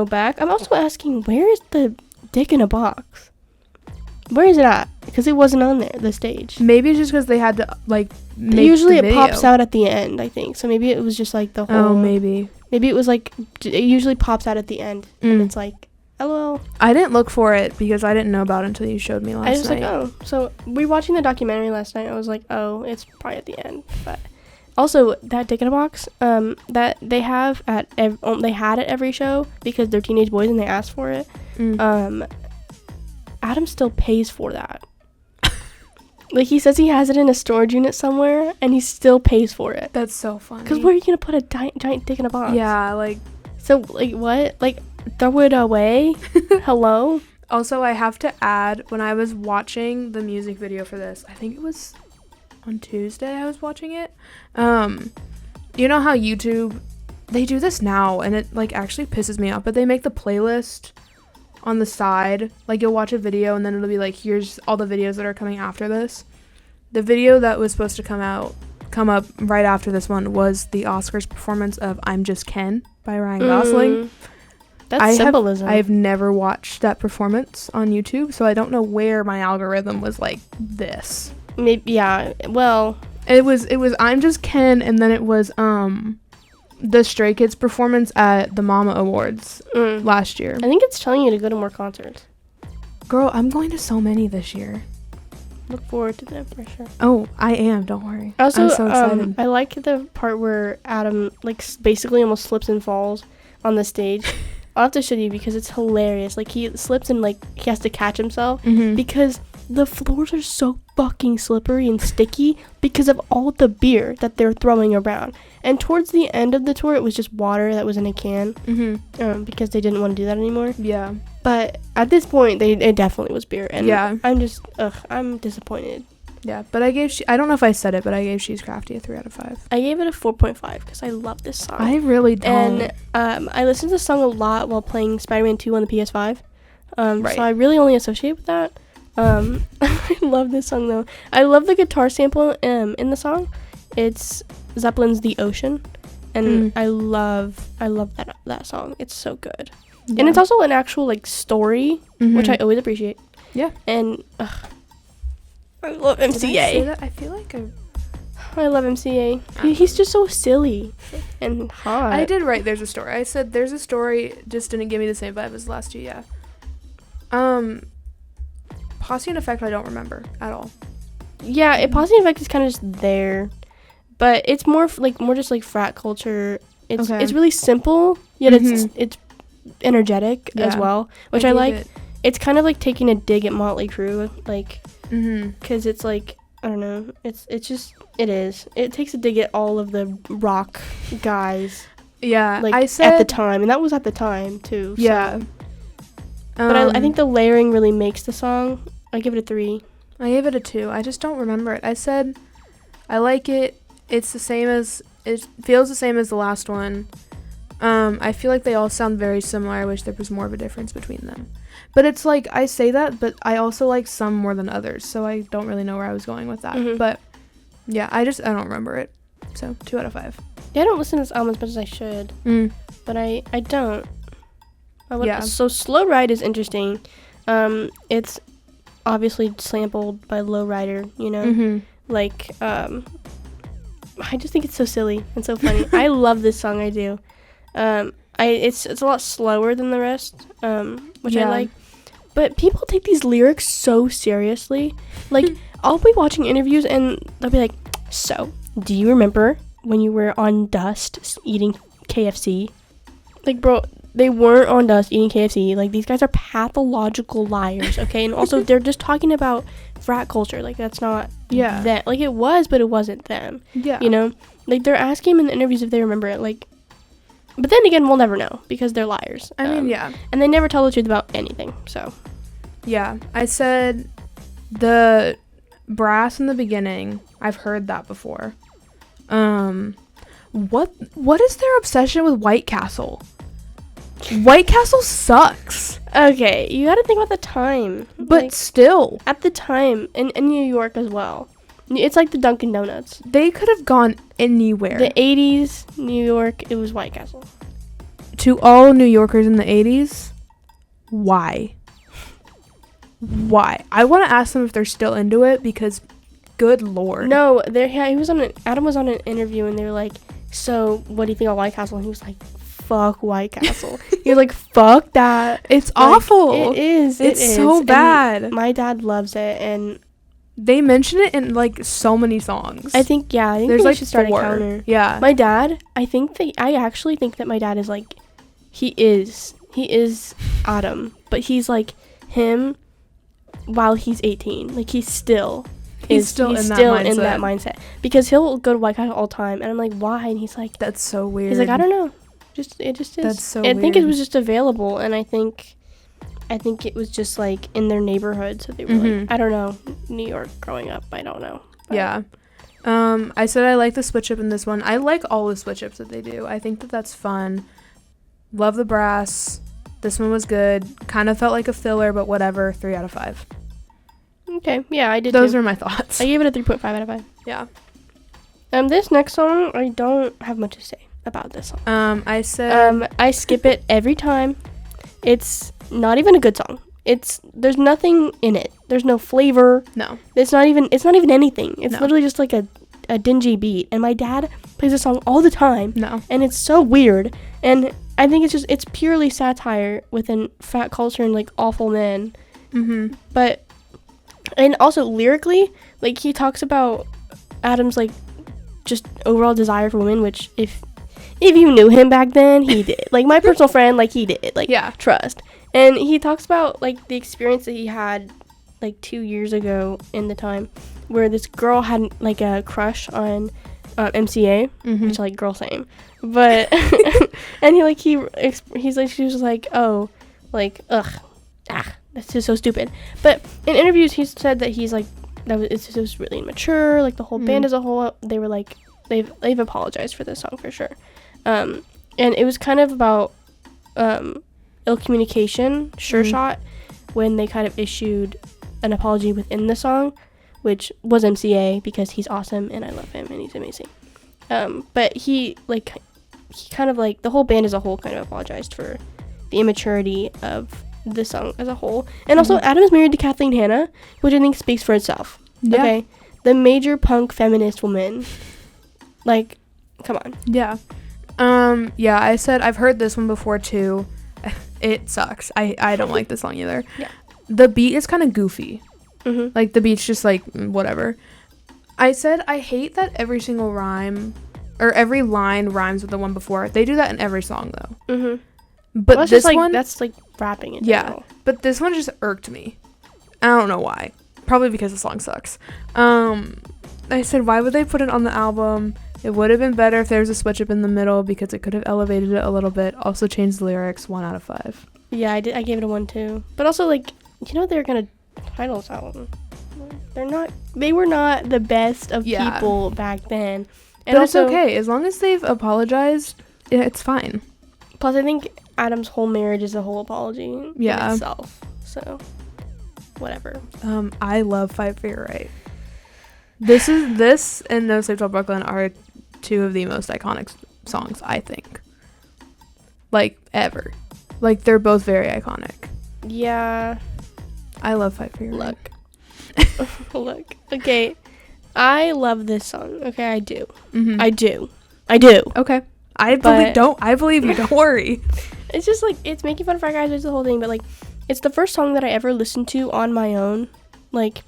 Speaker 1: back. I'm also asking, where is the dick in a box? Where is it at? Because it wasn't on the stage.
Speaker 2: Maybe it's just because they had to, like, make
Speaker 1: usually
Speaker 2: the video.
Speaker 1: It pops out at the end, I think. So maybe it was just like the whole.
Speaker 2: Oh, maybe
Speaker 1: it was like, it usually pops out at the end. And it's like, LOL.
Speaker 2: I didn't look for it because I didn't know about it until you showed me last night.
Speaker 1: I was like, oh. So we were watching the documentary last night. I was like, oh, it's probably at the end. But also, that dick in a box that they have they had at every show because they're teenage boys and they asked for it. Adam still pays for that. Like, he says he has it in a storage unit somewhere, and he still pays for it.
Speaker 2: That's so funny.
Speaker 1: Because where are you going to put a giant dick in a box?
Speaker 2: Yeah, like...
Speaker 1: So, like, what? Like, throw it away? Hello?
Speaker 2: Also, I have to add, when I was watching the music video for this, I think it was on Tuesday I was watching it. You know how YouTube... They do this now, and it, like, actually pisses me off, but they make the playlist on the side. Like, you'll watch a video and then it'll be like, here's all the videos that are coming after this. The video that was supposed to come up right after this one was the Oscars performance of I'm Just Ken by Ryan Gosling.
Speaker 1: That's symbolism.
Speaker 2: I've never watched that performance on YouTube, so I don't know where my algorithm was like this.
Speaker 1: Maybe, yeah, well,
Speaker 2: it was I'm Just Ken, and then it was the Stray Kids performance at the Mama Awards last year.
Speaker 1: I think it's telling you to go to more concerts.
Speaker 2: Girl, I'm going to so many this year.
Speaker 1: Look forward to them for sure.
Speaker 2: Oh, I am. Don't worry.
Speaker 1: Also,
Speaker 2: I'm so excited.
Speaker 1: I like the part where Adam, like, basically almost slips and falls on the stage. I'll have to show you because it's hilarious. Like, he slips and, like, he has to catch himself because the floors are so fucking slippery and sticky because of all the beer that they're throwing around. And towards the end of the tour, it was just water that was in a can because they didn't want to do that anymore.
Speaker 2: Yeah.
Speaker 1: But at this point, it definitely was beer. And
Speaker 2: yeah.
Speaker 1: I'm disappointed.
Speaker 2: Yeah, but I don't know if I said it, but I gave She's Crafty a 3 out of 5.
Speaker 1: I gave it a 4.5 because I love this song.
Speaker 2: I really don't.
Speaker 1: And I listened to this song a lot while playing Spider-Man 2 on the PS5.
Speaker 2: Right.
Speaker 1: So I really only associate with that. I love this song, though. I love the guitar sample in the song. It's Zeppelin's The Ocean. And I love that song. It's so good. Yeah. And it's also an actual, like, story, which I always appreciate. Yeah. And I love MCA.
Speaker 2: Did I say that? I feel like
Speaker 1: I love MCA. He's just so silly and hot.
Speaker 2: I did write There's a Story. I said There's a Story just didn't give me the same vibe as the last two, yeah. Posse and Effect I don't remember at all.
Speaker 1: Yeah, Posse and Effect is kind of just there. But it's more just like frat culture. It's really simple, yet it's energetic as well, which I like. It's kind of like taking a dig at Motley Crue, like, because it's like, I don't know, it takes a dig at all of the rock guys.
Speaker 2: Yeah,
Speaker 1: like,
Speaker 2: I said
Speaker 1: at the time, and that was at the time too.
Speaker 2: Yeah.
Speaker 1: So. But I think the layering really makes the song. I give it a 3.
Speaker 2: I gave it a 2. I just don't remember it. I said I like it. It feels the same as the last one. I feel like they all sound very similar. I wish there was more of a difference between them. But it's like, I say that, but I also like some more than others, so I don't really know where I was going with that. But yeah, I don't remember it. So 2 out of 5.
Speaker 1: Yeah, I don't listen to this album as much as I should. But I don't. So Slow Ride is interesting. It's obviously sampled by Lowrider, you know?
Speaker 2: Mm-hmm.
Speaker 1: Like, I just think it's so silly and so funny. I love this song, I do. It's a lot slower than the rest, which I like. But people take these lyrics so seriously. Like, I'll be watching interviews and they'll be like, so, do you remember when you were on dust eating KFC? Like, bro, they weren't on dust eating KFC. Like, these guys are pathological liars, okay? And also, they're just talking about frat culture. Like, that's not that. Like, it was, but it wasn't them.
Speaker 2: Yeah.
Speaker 1: You know? Like, they're asking them in the interviews if they remember it. Like, but then again, we'll never know because they're liars.
Speaker 2: I mean, yeah.
Speaker 1: And they never tell the truth about anything, so.
Speaker 2: Yeah. I said the brass in the beginning, I've heard that before. What is their obsession with White Castle? White Castle sucks.
Speaker 1: Okay, you gotta think about the time.
Speaker 2: But
Speaker 1: like,
Speaker 2: still.
Speaker 1: At the time, in New York as well. It's like the Dunkin' Donuts.
Speaker 2: They could have gone anywhere.
Speaker 1: The 80s, New York, it was White Castle.
Speaker 2: To all New Yorkers in the 80s, why? Why? I want to ask them if they're still into it because, good lord.
Speaker 1: No, Adam was on an interview and they were like, so what do you think of White Castle? And he was like, fuck White Castle. He was like, fuck that.
Speaker 2: It's
Speaker 1: like,
Speaker 2: awful.
Speaker 1: It is.
Speaker 2: It's so bad.
Speaker 1: And my dad loves it, and
Speaker 2: they mention it in like so many songs.
Speaker 1: I think
Speaker 2: there's
Speaker 1: they
Speaker 2: like
Speaker 1: should start
Speaker 2: 4.
Speaker 1: a counter.
Speaker 2: Yeah.
Speaker 1: My dad, I actually think that my dad is like, he is Adam, but he's like him while he's 18. Like he's still in that mindset because he'll go to White Castle all the time, and I'm like, why? And he's like,
Speaker 2: that's so weird.
Speaker 1: He's like, I don't know, it just is.
Speaker 2: That's so
Speaker 1: I
Speaker 2: weird.
Speaker 1: think it was just available, and I think it was just like in their neighborhood, so they were like, I don't know, New York growing up, I don't know. But
Speaker 2: yeah. I said I like the switch up in this one. I like all the switch ups that they do. I think that that's fun. Love the brass. This one was good. Kind of felt like a filler, but whatever. 3 out of 5.
Speaker 1: Okay, yeah, I did.
Speaker 2: Those are my thoughts.
Speaker 1: I gave it a 3.5 out of 5.
Speaker 2: Yeah.
Speaker 1: This next song, I don't have much to say about this song.
Speaker 2: I said
Speaker 1: I skip it every time. It's not even a good song. There's nothing in it. There's no flavor.
Speaker 2: No.
Speaker 1: It's not even anything. It's
Speaker 2: No.
Speaker 1: literally just like a dingy beat. And my dad plays this song all the time.
Speaker 2: No.
Speaker 1: And it's so weird. And I think it's purely satire within fat culture and like awful men.
Speaker 2: Mm-hmm.
Speaker 1: But, and also lyrically, like he talks about Adam's like just overall desire for women, which if you knew him back then, he did. Like my personal friend, like he did. Like,
Speaker 2: yeah.
Speaker 1: Trust. And he talks about like the experience that he had like 2 years ago in the time where this girl had like a crush on MCA, which like girl same, but and he's like, she was like, oh, like that's just so stupid. But in interviews he said that he's like it was really immature, like the whole band as a whole. They were like they've apologized for this song for sure, and it was kind of about ill communication, shot, when they kind of issued an apology within the song, which was MCA because he's awesome and I love him and he's amazing. But he kind of like the whole band as a whole kind of apologized for the immaturity of the song as a whole. And also Adam is married to Kathleen Hanna, which I think speaks for itself.
Speaker 2: Yeah.
Speaker 1: Okay. The major punk feminist woman. Like, come on.
Speaker 2: Yeah. Yeah, I said I've heard this one before too. It sucks. I don't like this song either.
Speaker 1: Yeah.
Speaker 2: The beat is kind of goofy.
Speaker 1: Mm-hmm.
Speaker 2: Like the beat's just like whatever. I said I hate that every single rhyme or every line rhymes with the one before. They do that in every song though.
Speaker 1: Mm-hmm.
Speaker 2: But
Speaker 1: well,
Speaker 2: this one,
Speaker 1: that's like rapping in
Speaker 2: yeah.
Speaker 1: general.
Speaker 2: But this one just irked me. I don't know why. Probably because the song sucks. I said, why would they put it on the album? It would have been better if there was a switch up in the middle because it could have elevated it a little bit. Also changed the lyrics. 1 out of 5.
Speaker 1: Yeah, I did. I gave it a 1 too. But also, like, they're gonna title this album. They were not the best of people back then. And
Speaker 2: but
Speaker 1: also,
Speaker 2: it's okay as long as they've apologized. It's fine.
Speaker 1: Plus, I think Adam's whole marriage is a whole apology in itself. So, whatever.
Speaker 2: I love Fight for Your Right. This and No Sleep Till Brooklyn are 2 of the most iconic songs, I think. Like, ever. Like, they're both very iconic.
Speaker 1: Yeah.
Speaker 2: I love Fight for Your Right.
Speaker 1: Look. Okay. I love this song. Okay, I do.
Speaker 2: Mm-hmm.
Speaker 1: I do.
Speaker 2: Okay. I believe you. Don't worry.
Speaker 1: It's just like, it's making fun of frat guys, it's the whole thing, but like, it's the first song that I ever listened to on my own. Like,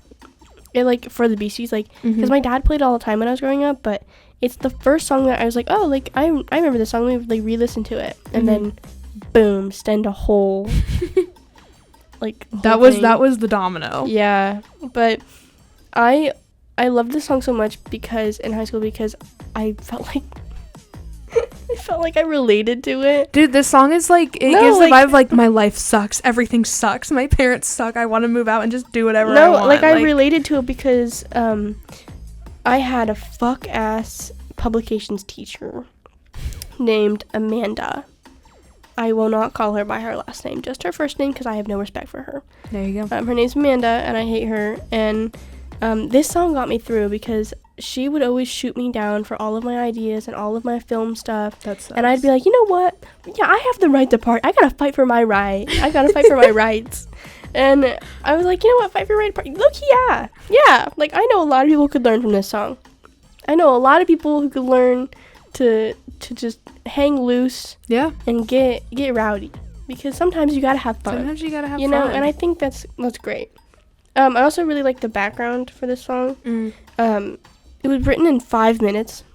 Speaker 1: it, like, for the Beasties, like, because my dad played it all the time when I was growing up, but it's the first song that I was like, oh, like, I remember this song, we like re-listened to it, and then boom, send a whole like whole
Speaker 2: that was
Speaker 1: thing.
Speaker 2: the domino.
Speaker 1: Yeah, but I loved this song so much because in high school, because I felt like I related to it.
Speaker 2: Dude, this song is like, it gives the vibe of like, my life sucks, everything sucks, my parents suck, I want to move out and just do whatever I want.
Speaker 1: Like I related to it because I had a fuck ass publications teacher named Amanda. I will not call her by her last name, just her first name, because I have no respect for her.
Speaker 2: There you go.
Speaker 1: Her name's Amanda, and I hate her. And this song got me through because she would always shoot me down for all of my ideas and all of my film stuff.
Speaker 2: That sucks.
Speaker 1: And I'd be like, you know what? Yeah, I have the right to party. I gotta fight for my right. I gotta fight for my rights. And I was like, you know what? Fight for your right to party. Look, yeah. Like, I know a lot of people could learn from this song. I know a lot of people who could learn to just hang loose.
Speaker 2: Yeah.
Speaker 1: And get rowdy, because sometimes you gotta have fun.
Speaker 2: Sometimes you gotta have fun.
Speaker 1: You know, and I think that's great. I also really like the background for this song. It was written in 5 minutes.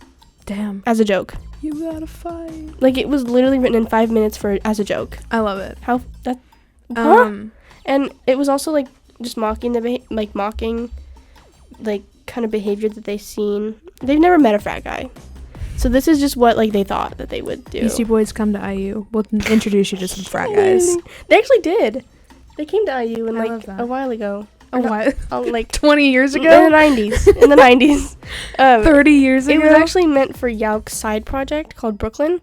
Speaker 2: Damn.
Speaker 1: As a joke.
Speaker 2: You gotta fight.
Speaker 1: Like, it was literally written in 5 minutes as a joke.
Speaker 2: I love it.
Speaker 1: How that? And it was also like just mocking like kind of behavior that they've seen. They've never met a frat guy. So this is just what like they thought that they would do.
Speaker 2: Beastie Boys come to IU. We'll introduce you to some frat guys.
Speaker 1: They actually did. They came to IU in like a while ago. Like
Speaker 2: 20 years ago?
Speaker 1: In the 90s.
Speaker 2: 30 years ago?
Speaker 1: It was actually meant for Yauk's side project called Brooklyn,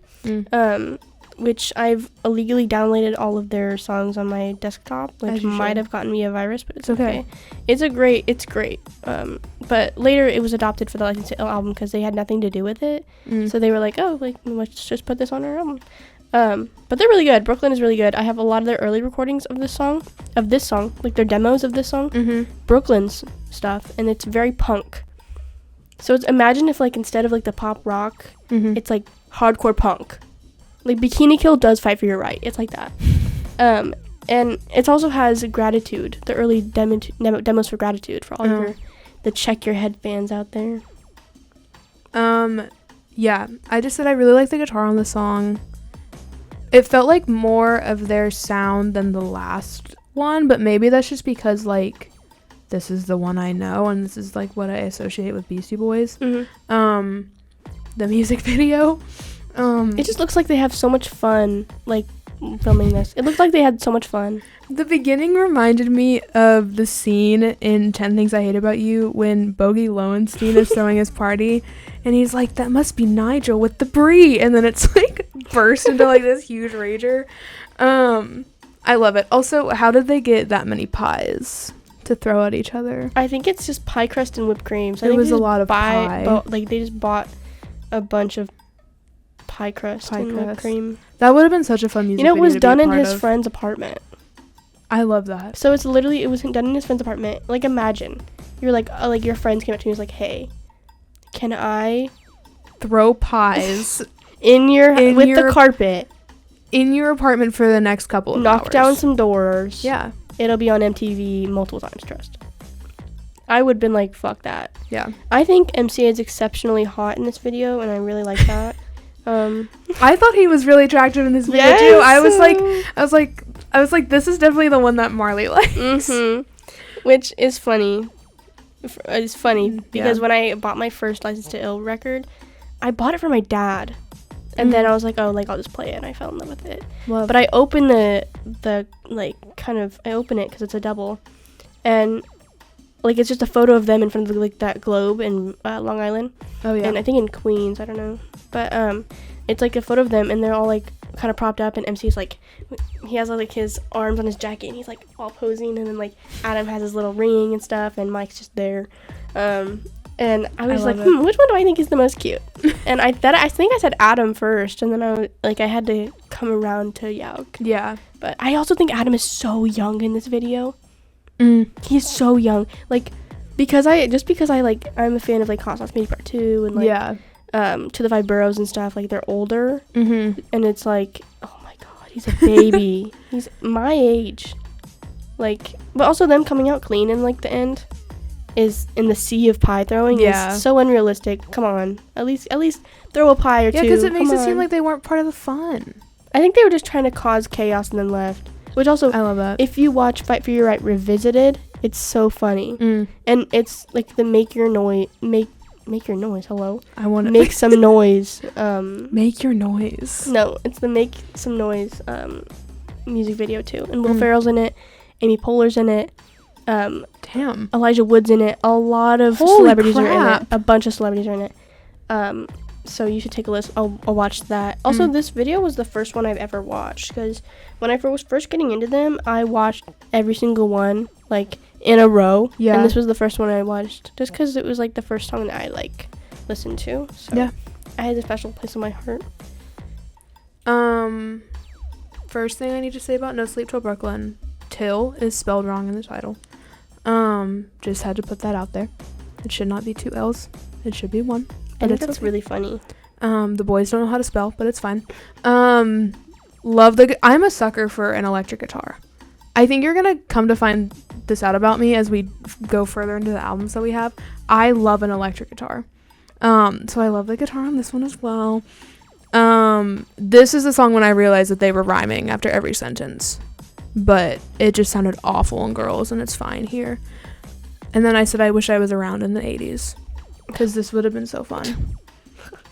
Speaker 1: which I've illegally downloaded all of their songs on my desktop, which might have gotten me a virus, but it's okay. It's great. But later it was adopted for the License to Ill album because they had nothing to do with it. So they were like, oh, like, let's just put this on our album. But they're really good. Brooklyn is really good. I have a lot of their early recordings of this song, like their demos of this song, Brooklyn's stuff, and it's very punk. So imagine if like instead of like the pop rock, it's like hardcore punk. Like Bikini Kill does Fight for Your Right. It's like that. And it also has Gratitude, the early demos for Gratitude for all of the Check Your Head fans out there.
Speaker 2: Yeah, I just said I really like the guitar on the song. It felt like more of their sound than the last one, but maybe that's just because, like, this is the one I know, and this is, like, what I associate with Beastie Boys. The music video.
Speaker 1: It just looks like they have so much fun, like, filming this. It looked like they had so much fun.
Speaker 2: The beginning reminded me of the scene in 10 Things I Hate About You when Bogey Lowenstein is throwing his party, and he's like, that must be Nigel with the brie, and then it's like burst into like this huge rager. I love it. Also, how did they get that many pies to throw at each other?
Speaker 1: I think it's just pie crust and whipped cream. So
Speaker 2: it was a lot of pie.
Speaker 1: Like they just bought a bunch of pie crust and whipped cream.
Speaker 2: That would have been such a fun music video.
Speaker 1: It was done in his friend's apartment.
Speaker 2: I love that.
Speaker 1: So it was done in his friend's apartment. Like, imagine you're like your friends came up to me and was like, hey, can I
Speaker 2: throw pies
Speaker 1: with the carpet
Speaker 2: in your apartment for the next couple of hours?
Speaker 1: Knock down some doors.
Speaker 2: Yeah.
Speaker 1: It'll be on MTV multiple times, trust. I would have been like, fuck that.
Speaker 2: Yeah.
Speaker 1: I think MCA is exceptionally hot in this video, and I really like that.
Speaker 2: I thought he was really attractive in this video too. I was like, this is definitely the one that Marley likes.
Speaker 1: Which is funny. It's funny because when I bought my first License to Ill record, I bought it for my dad, and then I was like, oh, like I'll just play it, and I fell in love with it. But I opened I open it because it's a double, and like it's just a photo of them in front of like that globe in Long Island. Oh yeah. And I think in Queens, I don't know. But it's like a photo of them, and they're all like kind of propped up, and MC's like, he has like his arms on his jacket, and he's like all posing, and then like Adam has his little ring and stuff, and Mike's just there. And I was like, which one do I think is the most cute? And I think I said Adam first, and then I had to come around to Yauk.
Speaker 2: Yeah.
Speaker 1: But I also think Adam is so young in this video. He's so young. Like, because I'm a fan of like Hot Sauce Maybe Part 2 and like To the Five Boroughs and stuff. Like, they're older, and it's like, oh my god, he's a baby. He's my age. Like, but also them coming out clean in like the end is in the sea of pie throwing is so unrealistic. Come on, at least throw a pie or two.
Speaker 2: Yeah, because it makes it seem like they weren't part of the fun.
Speaker 1: I think they were just trying to cause chaos and then left. Which also,
Speaker 2: I love that.
Speaker 1: If you watch Fight for Your Right Revisited, it's so funny, and it's like the make your noise. Hello,
Speaker 2: I want to
Speaker 1: make some noise.
Speaker 2: Make your noise.
Speaker 1: No, it's the make some noise music video too, and Will Ferrell's in it. Amy Poehler's in it.
Speaker 2: Damn.
Speaker 1: Elijah Wood's in it. A lot of celebrities are in it. A bunch of celebrities are in it. So you should take a listen. I'll watch that. Also, this video was the first one I've ever watched, because when I was first getting into them, I watched every single one, like, in a row. Yeah. And this was the first one I watched, just because it was, like, the first song that I, like, listened to. So yeah. I had a special place in my heart.
Speaker 2: First thing I need to say about No Sleep Till Brooklyn, Till is spelled wrong in the title. Just had to put that out there. It should not be 2 L's. It should be 1.
Speaker 1: I think that's really funny.
Speaker 2: The boys don't know how to spell, but it's fine. I'm a sucker for an electric guitar. I think you're gonna come to find this out about me as we go further into the albums that we have. I love an electric guitar. So I love the guitar on this one as well. This is the song when I realized that they were rhyming after every sentence, but it just sounded awful in Girls, and it's fine here. And then I said I wish I was around in the 80s, because this would have been so fun.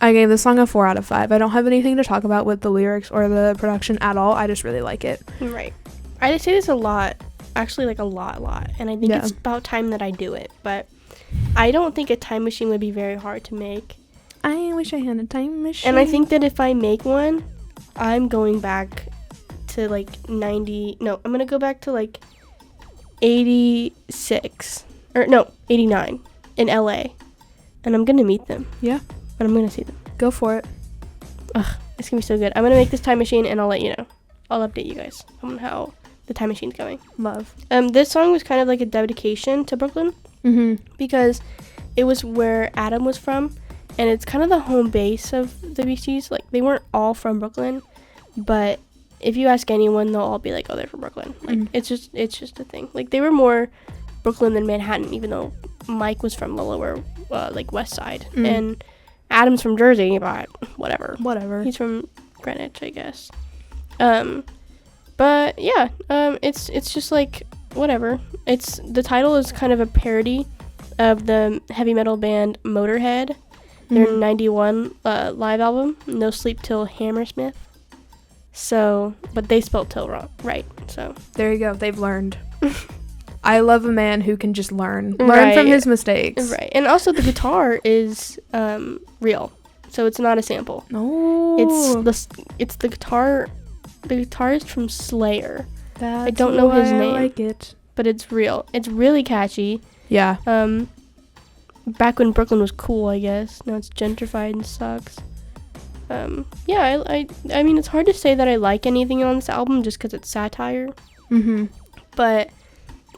Speaker 2: I gave this song a 4 out of 5. I don't have anything to talk about with the lyrics or the production at all. I just really like it.
Speaker 1: Right. I say this a lot. Actually, like a lot. And I think it's about time that I do it. But I don't think a time machine would be very hard to make.
Speaker 2: I wish I had a time machine.
Speaker 1: And I think that if I make one, I'm going back to like 90. No, I'm going to go back to like 86. Or no, 89 in LA. And I'm going to meet them.
Speaker 2: Yeah.
Speaker 1: And I'm going to see them.
Speaker 2: Go for it.
Speaker 1: Ugh, it's going to be so good. I'm going to make this time machine, and I'll let you know. I'll update you guys on how the time machine's going.
Speaker 2: Love.
Speaker 1: This song was kind of like a dedication to Brooklyn. Because it was where Adam was from. And it's kind of the home base of the Beasties. Like, they weren't all from Brooklyn. But if you ask anyone, they'll all be like, oh, they're from Brooklyn. Like, it's just a thing. Like, they were more Brooklyn than Manhattan, even though Mike was from the lower, like, west side. And Adam's from Jersey, but whatever. He's from Greenwich, I guess. But yeah, it's just like whatever. The title is kind of a parody of the heavy metal band Motorhead. Their 91 live album, No Sleep Till Hammersmith. So, but they spelled till wrong, right? So
Speaker 2: there you go. They've learned. I love a man who can just learn from his mistakes.
Speaker 1: Right. And also the guitar is real. So it's not a sample.
Speaker 2: No.
Speaker 1: It's the guitar. The guitarist from Slayer.
Speaker 2: That's
Speaker 1: I don't know his name.
Speaker 2: I like it.
Speaker 1: But it's real. It's really catchy.
Speaker 2: Yeah.
Speaker 1: Back when Brooklyn was cool, I guess. Now it's gentrified and sucks. Yeah, I mean, it's hard to say that I like anything on this album just because it's satire. But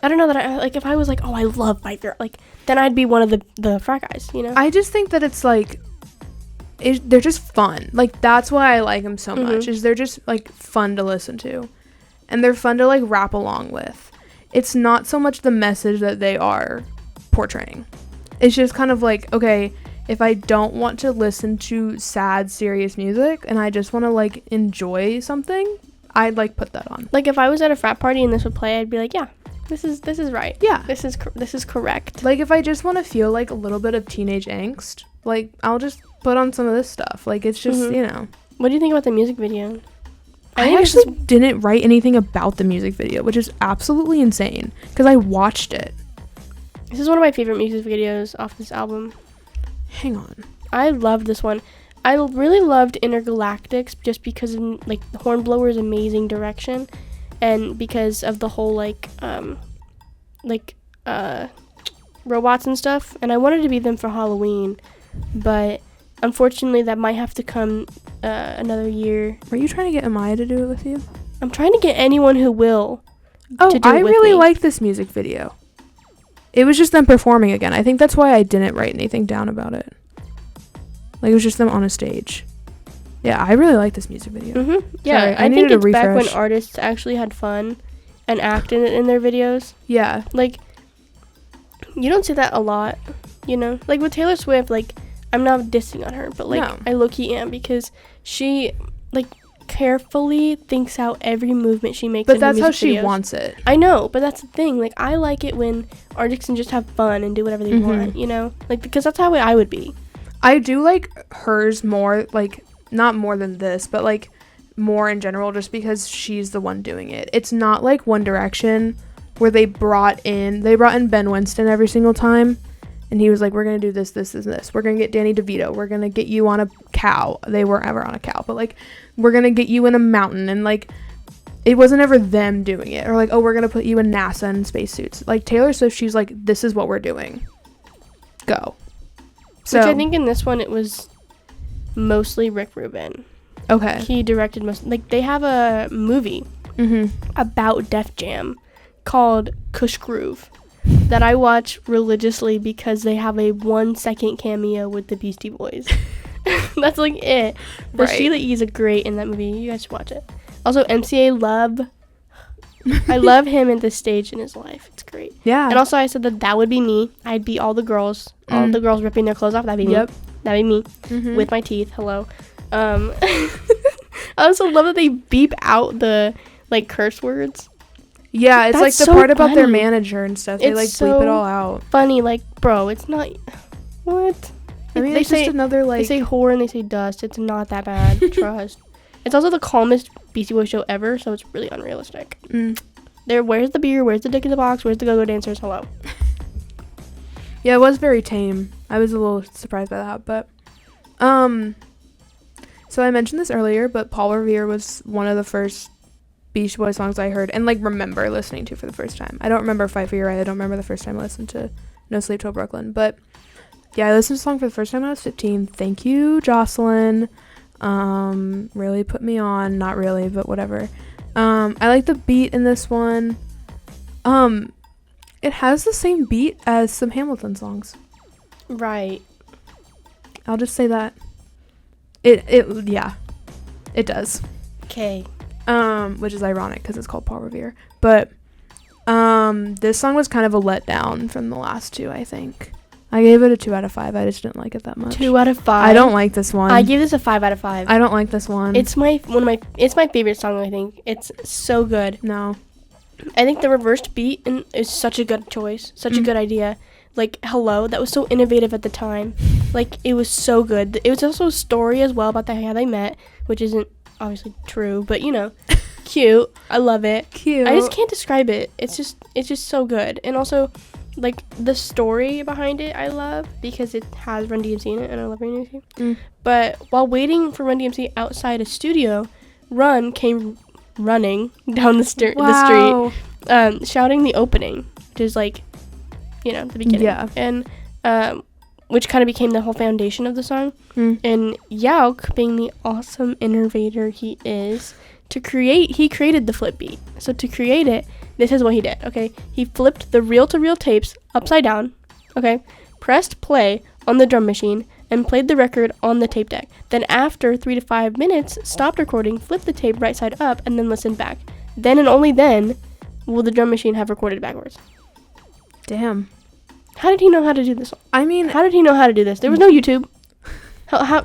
Speaker 1: I don't know that I, like, if I was like, oh, I love Fight for, like, then I'd be one of the frat guys, you know?
Speaker 2: I just think that it's, like, they're just fun. Like, that's why I like them so much, is they're just, like, fun to listen to. And they're fun to, like, rap along with. It's not so much the message that they are portraying. It's just kind of like, okay, if I don't want to listen to sad, serious music and I just want to, like, enjoy something, I'd, like, put that on.
Speaker 1: Like, if I was at a frat party and this would play, I'd be like, yeah, this is right.
Speaker 2: Yeah.
Speaker 1: This is correct.
Speaker 2: Like, if I just want to feel, like, a little bit of teenage angst, like, I'll just put on some of this stuff. Like, it's just, you know.
Speaker 1: What do you think about the music video?
Speaker 2: I actually didn't write anything about the music video, which is absolutely insane, because I watched it.
Speaker 1: This is one of my favorite music videos off this album.
Speaker 2: Hang on.
Speaker 1: I loved this one. I really loved Intergalactics just because of, like, the Hornblower's amazing direction, and because of the whole, robots and stuff. And I wanted to be them for Halloween, but unfortunately that might have to come another year.
Speaker 2: Were you trying to get Amaya to do it with you?
Speaker 1: I'm trying to get anyone who will.
Speaker 2: Oh,
Speaker 1: to do
Speaker 2: I
Speaker 1: it with
Speaker 2: really
Speaker 1: me.
Speaker 2: like this music video. It was just them performing again. I think that's why I didn't write anything down about it. Like, it was just them on a stage. Yeah, I really like this music video.
Speaker 1: Yeah,
Speaker 2: Sorry,
Speaker 1: I think
Speaker 2: needed a
Speaker 1: it's back when
Speaker 2: refresh.
Speaker 1: artists actually had fun and acted in their videos.
Speaker 2: Yeah.
Speaker 1: Like, you don't see that a lot, you know? Like, with Taylor Swift, like, I'm not dissing on her, but, like,
Speaker 2: No.
Speaker 1: I low-key am because she, like, carefully thinks out every movement she makes
Speaker 2: But
Speaker 1: in her
Speaker 2: that's how
Speaker 1: music
Speaker 2: she
Speaker 1: videos.
Speaker 2: wants it.
Speaker 1: I know, but that's the thing. Like, I like it when artists can just have fun and do whatever they want, you know? Like, because that's how I would be.
Speaker 2: I do like hers more, like, not more than this, but, like, more in general, just because she's the one doing it. It's not like One Direction, where they brought in Ben Winston every single time, and he was like, we're gonna do this, this, and this. We're gonna get Danny DeVito. We're gonna get you on a cow. They weren't ever on a cow, but, like, we're gonna get you in a mountain, and, like, it wasn't ever them doing it, or like, oh, we're gonna put you in NASA in spacesuits. Like, Taylor Swift, she's like, this is what we're doing. Go. So
Speaker 1: Which I think in this one it was mostly Rick Rubin.
Speaker 2: okay.
Speaker 1: He directed most. Like, they have a movie about Def Jam called Kush Groove that I watch religiously because they have a 1-second cameo with the Beastie Boys. That's like it. But
Speaker 2: Right.
Speaker 1: Sheila E. is a great in that movie. You guys should watch it. Also, MCA Love. I love him at this stage in his life. It's great.
Speaker 2: Yeah.
Speaker 1: And also, I said that would be me. I'd be all the girls. All the girls ripping their clothes off. That'd be
Speaker 2: Yep.
Speaker 1: me. That'd be me. With my teeth. Hello. I also love that they beep out the, like, curse words.
Speaker 2: Yeah, it's
Speaker 1: That's
Speaker 2: like the
Speaker 1: so
Speaker 2: part about their
Speaker 1: funny.
Speaker 2: manager and stuff. They
Speaker 1: It's
Speaker 2: like
Speaker 1: so
Speaker 2: bleep it all out.
Speaker 1: Funny, like, bro, it's not. What?
Speaker 2: I mean,
Speaker 1: they
Speaker 2: it's
Speaker 1: say
Speaker 2: just another like.
Speaker 1: they say whore and they say dust. It's not that bad. Trust. It's also the calmest Beastie Boys show ever, so it's really unrealistic. Where's the beer? Where's the dick in the box? Where's the go-go dancers? Hello.
Speaker 2: Yeah, it was very tame. I was a little surprised by that, but so I mentioned this earlier, but Paul Revere was one of the first Beastie Boys songs I heard and like remember listening to for the first time. I don't remember Fight for Your Right. I don't remember the first time I listened to No Sleep Till Brooklyn, but yeah, I listened to the song for the first time when I was 15. Thank you, Jocelyn. Really put me on. Not really, but whatever. I like the beat in this one. It has the same beat as some Hamilton songs.
Speaker 1: Right.
Speaker 2: I'll just say that. It does.
Speaker 1: Okay.
Speaker 2: Which is ironic because it's called Paul Revere. But this song was kind of a letdown from the last two, I think. I gave it a 2 out of 5. I just didn't like it that much.
Speaker 1: 2 out of 5.
Speaker 2: I don't like this one.
Speaker 1: I give this a 5 out of 5.
Speaker 2: I don't like this one.
Speaker 1: It's my favorite song. I think it's so good.
Speaker 2: No.
Speaker 1: I think the reversed beat is such a good choice, such a good idea. Like, Hello, that was so innovative at the time. Like, it was so good. It was also a story as well about how they met, which isn't obviously true, but you know, cute. I love it.
Speaker 2: Cute.
Speaker 1: I just can't describe it. It's just so good. And also, like, the story behind it I love because it has Run DMC in it, and I love Run DMC. But while waiting for Run DMC outside a studio, Run came running down the street, shouting the opening, which is like, you know, the beginning.
Speaker 2: Yeah.
Speaker 1: And which kind of became the whole foundation of the song. And Yauk, being the awesome innovator he is, he created the flip beat. So to create it, this is what he did, okay? He flipped the reel-to-reel tapes upside down, okay? Pressed play on the drum machine and played the record on the tape deck. Then after 3 to 5 minutes, stopped recording, flipped the tape right side up, and then listened back. Then and only then will the drum machine have recorded backwards.
Speaker 2: Damn.
Speaker 1: How did he know how to do this?
Speaker 2: I mean,
Speaker 1: How did he know how to do this? There was no YouTube. Huh?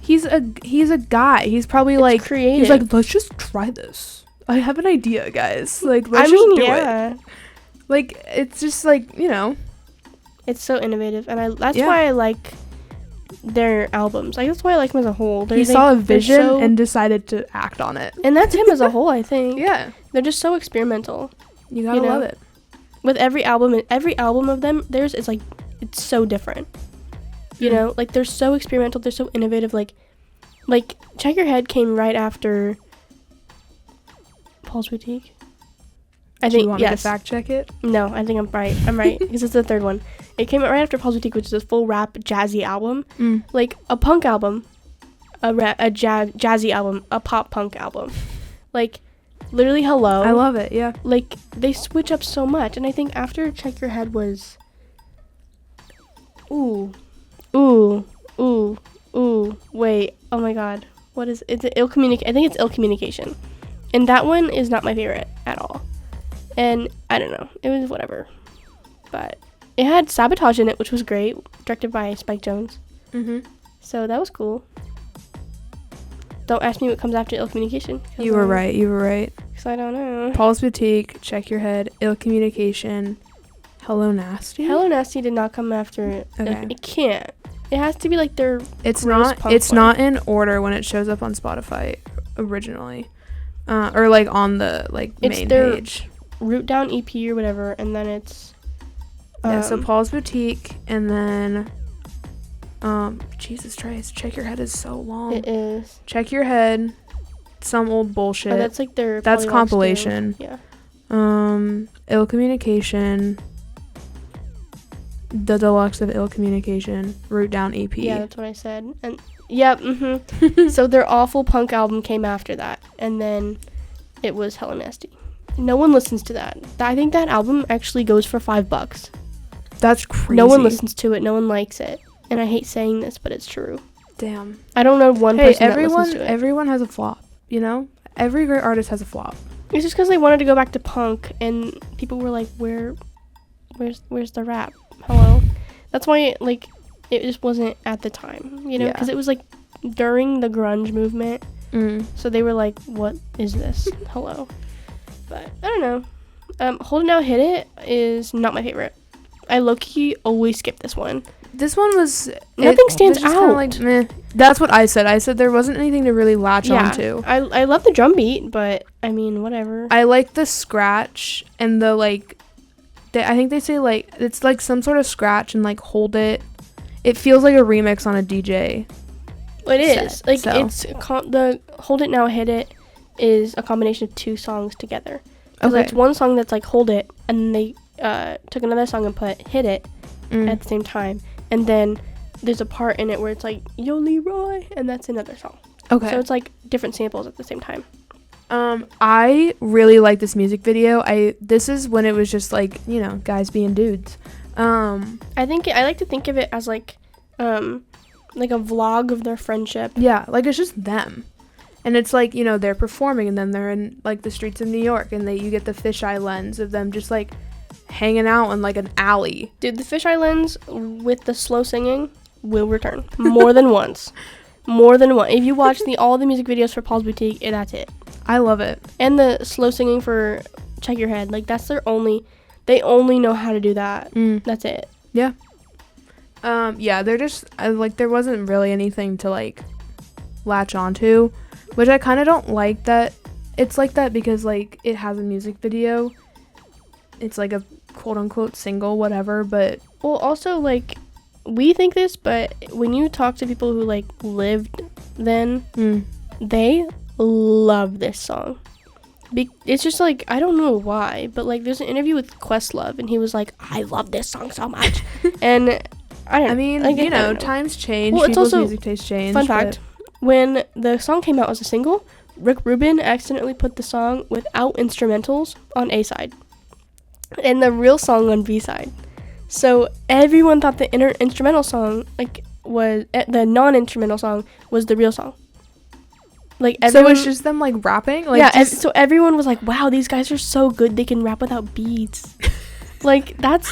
Speaker 2: he's a guy. He's probably like
Speaker 1: creative.
Speaker 2: He's like, let's just try this. I have an idea, guys. Like, let's
Speaker 1: I
Speaker 2: just
Speaker 1: mean,
Speaker 2: do
Speaker 1: yeah.
Speaker 2: it. Like, it's just like, you know.
Speaker 1: It's so innovative, and that's why I like their albums. Like, that's why I like them as a whole.
Speaker 2: He saw a vision and decided to act on it.
Speaker 1: And that's him as a whole, I think.
Speaker 2: Yeah.
Speaker 1: They're just so experimental.
Speaker 2: You gotta love it.
Speaker 1: With every album of them, theirs is like, it's so different. You know, like, they're so experimental, they're so innovative. Like Check Your Head came right after Paul's Boutique. I think,
Speaker 2: you want me to
Speaker 1: yes.
Speaker 2: fact check it?
Speaker 1: No, I think I'm right because it's the third one. It came out right after Paul's Boutique, which is a full rap jazzy album. Like, a punk album, a jazzy album, a pop punk album. Like, Literally Hello.
Speaker 2: I love it, yeah.
Speaker 1: Like, they switch up so much. And I think after Check Your Head was... Ooh. Wait. Oh my god. What is... I think it's Ill Communication. And that one is not my favorite at all. And I don't know. It was whatever. But it had Sabotage in it, which was great. Directed by Spike Jonze. So that was cool. Don't ask me what comes after Ill Communication.
Speaker 2: You were right.
Speaker 1: Because I don't know.
Speaker 2: Paul's Boutique, Check Your Head, Ill Communication, Hello Nasty.
Speaker 1: Hello Nasty did not come after it.
Speaker 2: Okay.
Speaker 1: It can't. It has to be like their...
Speaker 2: It's
Speaker 1: gross punk one.
Speaker 2: not in order when it shows up on Spotify originally. Or like on the
Speaker 1: It's
Speaker 2: main
Speaker 1: their
Speaker 2: page.
Speaker 1: Root Down EP or whatever, and then it's...
Speaker 2: Yeah, so Paul's Boutique, and then... Jesus Christ, Check Your Head is so long.
Speaker 1: It is.
Speaker 2: Check Your Head, some old bullshit.
Speaker 1: Oh, that's like their...
Speaker 2: That's
Speaker 1: Pollywogs
Speaker 2: compilation.
Speaker 1: too. Yeah.
Speaker 2: Ill Communication, the deluxe of Ill Communication, Root Down EP.
Speaker 1: Yeah, that's what I said. And yep, So their awful punk album came after that, and then it was Hello Nasty. No one listens to that. I think that album actually goes for $5.
Speaker 2: That's crazy.
Speaker 1: No one listens to it. No one likes it. And I hate saying this, but it's true.
Speaker 2: Damn.
Speaker 1: I don't know one person that listens to it.
Speaker 2: Everyone has a flop, you know? Every great artist has a flop.
Speaker 1: It's just because they wanted to go back to punk, and people were like, where's the rap? Hello? That's why, like, it just wasn't at the time, you know? Because it was, like, during the grunge movement. So they were like, what is this? Hello? But, I don't know. Hold It Now, Hit It is not my favorite. I low-key always skip this one.
Speaker 2: This one was...
Speaker 1: Nothing stands out.
Speaker 2: Like, meh. That's what I said. I said there wasn't anything to really latch onto.
Speaker 1: I love the drum beat, but, I mean, whatever.
Speaker 2: I like the scratch and the, like... I think they say, like... It's, like, some sort of scratch and, like, Hold It. It feels like a remix on a DJ.
Speaker 1: Well, it is.
Speaker 2: Set,
Speaker 1: Like,
Speaker 2: so.
Speaker 1: it's... the Hold It Now, Hit It is a combination of two songs together. Because
Speaker 2: Okay.
Speaker 1: it's one song that's, like, Hold It, and then they took another song and put Hit It at the same time. And then there's a part in it where it's like, Yo Leroy, and that's another song.
Speaker 2: Okay.
Speaker 1: So it's like different samples at the same time.
Speaker 2: I really like this music video. This is when it was just like, you know, guys being dudes.
Speaker 1: I like to think of it as like a vlog of their friendship.
Speaker 2: Yeah, like it's just them. And it's like, you know, they're performing and then they're in like the streets of New York and you get the fisheye lens of them just like hanging out in like an alley.
Speaker 1: Dude, the fisheye lens with the slow singing will return more than once. More than one. If you watch all the music videos for Paul's Boutique, that's it.
Speaker 2: I love it.
Speaker 1: And the slow singing for Check Your Head, like that's they only know how to do that. That's it.
Speaker 2: Yeah. Yeah, they're just like there wasn't really anything to like latch onto, which I kind of don't like that it's like that because like it has a music video. It's like a quote unquote single, whatever, but
Speaker 1: well, also like we think this, but when you talk to people who like lived then, they love this song. It's just like I don't know why, but like there's an interview with Questlove and he was like, I love this song so much. And I mean,
Speaker 2: you know, times change.
Speaker 1: Well, it's
Speaker 2: people's
Speaker 1: also
Speaker 2: music tastes change.
Speaker 1: Fun fact: when the song came out as a single, Rick Rubin accidentally put the song without instrumentals on A side, and the real song on B side. So everyone thought the instrumental song was the non-instrumental song was the real song. Like everyone,
Speaker 2: so it's just them like rapping. Like
Speaker 1: yeah, so everyone was like, "Wow, these guys are so good. They can rap without beats." Like that's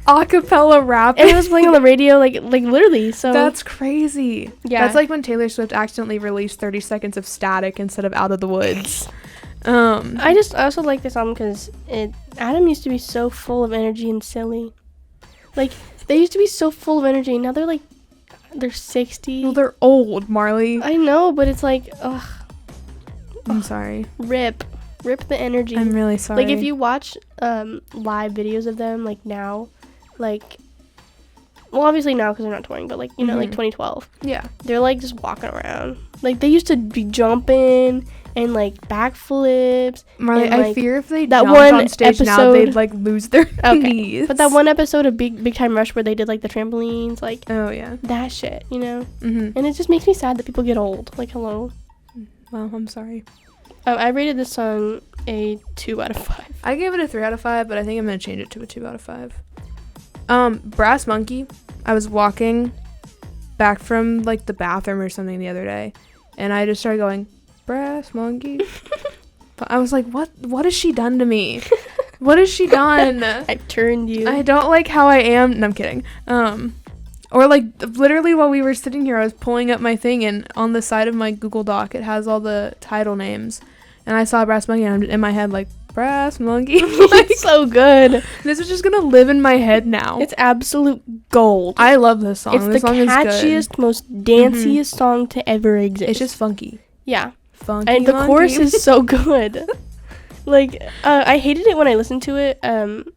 Speaker 2: acapella rap,
Speaker 1: and it was playing on the radio, like literally. So
Speaker 2: that's crazy.
Speaker 1: Yeah,
Speaker 2: that's like when Taylor Swift accidentally released 30 Seconds of Static instead of Out of the Woods.
Speaker 1: I also like this album because Adam used to be so full of energy and silly. Like they used to be so full of energy. Now they're 60.
Speaker 2: Well, they're old, Marley.
Speaker 1: I know, but it's like, ugh.
Speaker 2: I'm sorry.
Speaker 1: Rip the energy.
Speaker 2: I'm really sorry.
Speaker 1: Like if you watch live videos of them like now, like well obviously now because they're not touring, but like you know like 2012.
Speaker 2: Yeah.
Speaker 1: They're like just walking around. Like they used to be jumping and like backflips.
Speaker 2: Marley,
Speaker 1: and,
Speaker 2: I
Speaker 1: like,
Speaker 2: fear if they
Speaker 1: that
Speaker 2: jumped
Speaker 1: one
Speaker 2: on stage now
Speaker 1: episode,
Speaker 2: they'd like lose their knees.
Speaker 1: But that one episode of Big Time Rush where they did like the trampolines, like
Speaker 2: oh yeah,
Speaker 1: that shit, you know. And it just makes me sad that people get old. Like hello.
Speaker 2: Well, I'm sorry.
Speaker 1: I rated this song a 2 out of 5.
Speaker 2: I gave it a 3 out of 5, but I think I'm gonna change it to a 2 out of 5. Brass Monkey. I was walking back from like the bathroom or something the other day, and I just started going, Brass Monkey. But I was like, what has she done to me? What has she done?
Speaker 1: I turned you.
Speaker 2: I don't like how I am. No, I'm kidding. Or like literally while we were sitting here, I was pulling up my thing, and on the side of my Google Doc, it has all the title names, and I saw Brass Monkey, and I'm in my head like, Brass Monkey.
Speaker 1: It's so good.
Speaker 2: This is just gonna live in my head now.
Speaker 1: It's absolute gold.
Speaker 2: I love this song.
Speaker 1: It's
Speaker 2: this
Speaker 1: the
Speaker 2: song
Speaker 1: catchiest,
Speaker 2: is good.
Speaker 1: most danciest song to ever exist.
Speaker 2: It's just funky.
Speaker 1: Yeah.
Speaker 2: Funky.
Speaker 1: And the
Speaker 2: monkey.
Speaker 1: chorus is so good. Like, I hated it when I listened to it.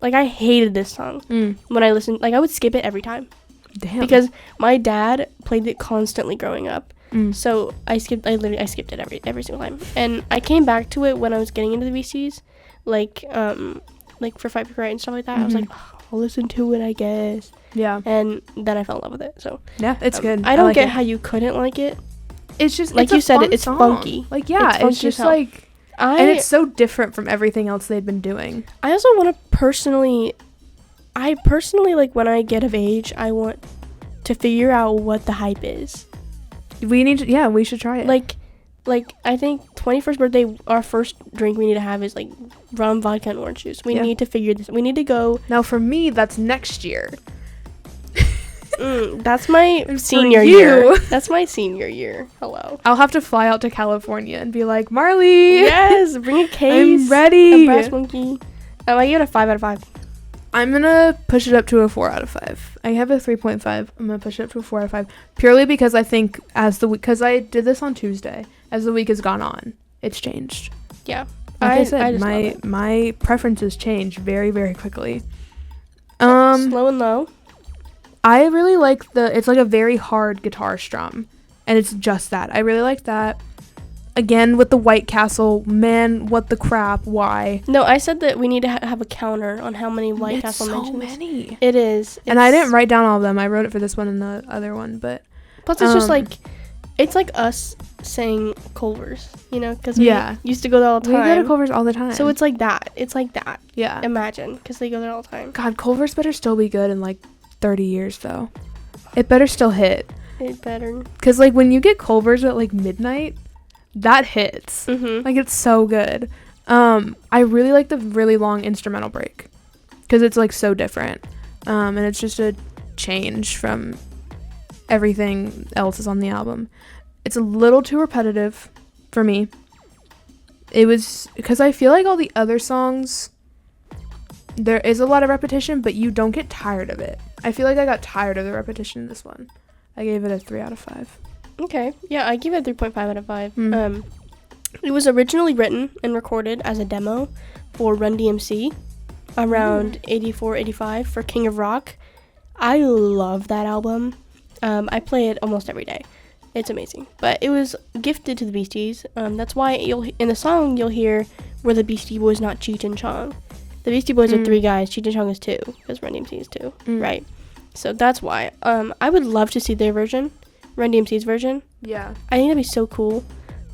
Speaker 1: Like, I hated this song when I listened. Like, I would skip it every time.
Speaker 2: Damn.
Speaker 1: Because my dad played it constantly growing up. So I skipped it every single time. And I came back to it when I was getting into the VCs. Like for Fight for Right and stuff like that. I was like, oh, I'll listen to it, I guess.
Speaker 2: Yeah.
Speaker 1: And then I fell in love with it. So
Speaker 2: yeah, it's good.
Speaker 1: I don't
Speaker 2: like
Speaker 1: get
Speaker 2: it.
Speaker 1: how you couldn't like it.
Speaker 2: It's just
Speaker 1: like
Speaker 2: it's
Speaker 1: you
Speaker 2: a
Speaker 1: said,
Speaker 2: fun
Speaker 1: it's
Speaker 2: song.
Speaker 1: funky.
Speaker 2: Like yeah, it's just like, and it's so different from everything else they've been doing.
Speaker 1: I also want to personally like when I get of age, I want to figure out what the hype is.
Speaker 2: We should try it.
Speaker 1: Like I think 21st birthday, our first drink we need to have is like rum, vodka, and orange juice. We need to figure this. We need to go.
Speaker 2: Now for me, that's next year.
Speaker 1: That's my senior year. That's my senior year. Hello.
Speaker 2: I'll have to fly out to California and be like, Marley.
Speaker 1: Yes, bring a case.
Speaker 2: I'm ready.
Speaker 1: A Brass Monkey. I give it a 5 out of 5.
Speaker 2: I'm gonna push it up to a 4 out of 5. I have a 3.5. I'm gonna push it up to a 4 out of 5 purely because I think because I did this on Tuesday. As the week has gone on, it's changed.
Speaker 1: Yeah.
Speaker 2: Like I said, my preferences change very, very quickly.
Speaker 1: Slow and low.
Speaker 2: I really like it's like a very hard guitar strum, and it's just that. I really like that. Again, with the White Castle, man, what the crap? Why?
Speaker 1: No, I said that we need to have a counter on how many White Castle mentions.
Speaker 2: So many.
Speaker 1: It is.
Speaker 2: And I didn't write down all of them. I wrote it for this one and the other one, but
Speaker 1: plus it's just like, it's like us saying Culver's, you know, because we used to go there all the time.
Speaker 2: We go to Culver's all the time.
Speaker 1: So it's like that. It's like that.
Speaker 2: Yeah.
Speaker 1: Imagine, because they go there all the time.
Speaker 2: God, Culver's better still be good in like 30 years though. It better still hit.
Speaker 1: It better.
Speaker 2: Because like when you get Culver's at like midnight, that hits. Like it's so good. I really like the really long instrumental break because it's like so different. And it's just a change from everything else is on the album. It's a little too repetitive for me. It was because I feel like all the other songs, there is a lot of repetition, but you don't get tired of it. I feel like I got tired of the repetition in this one. I gave it a 3 out of 5. Okay.
Speaker 1: Yeah, I give it a 3.5 out of 5. It was originally written and recorded as a demo for Run DMC around 84, 85 for King of Rock. I love that album. I play it almost every day. It's amazing. But it was gifted to the Beasties. That's why in the song you'll hear we're the Beastie Boys, not Cheech and Chong. The Beastie Boys are 3 guys. Cheech and Chong is 2 because Run DMC is 2. Right. So that's why. I would love to see their version. Run DMC's version.
Speaker 2: Yeah. I
Speaker 1: think that'd be so cool.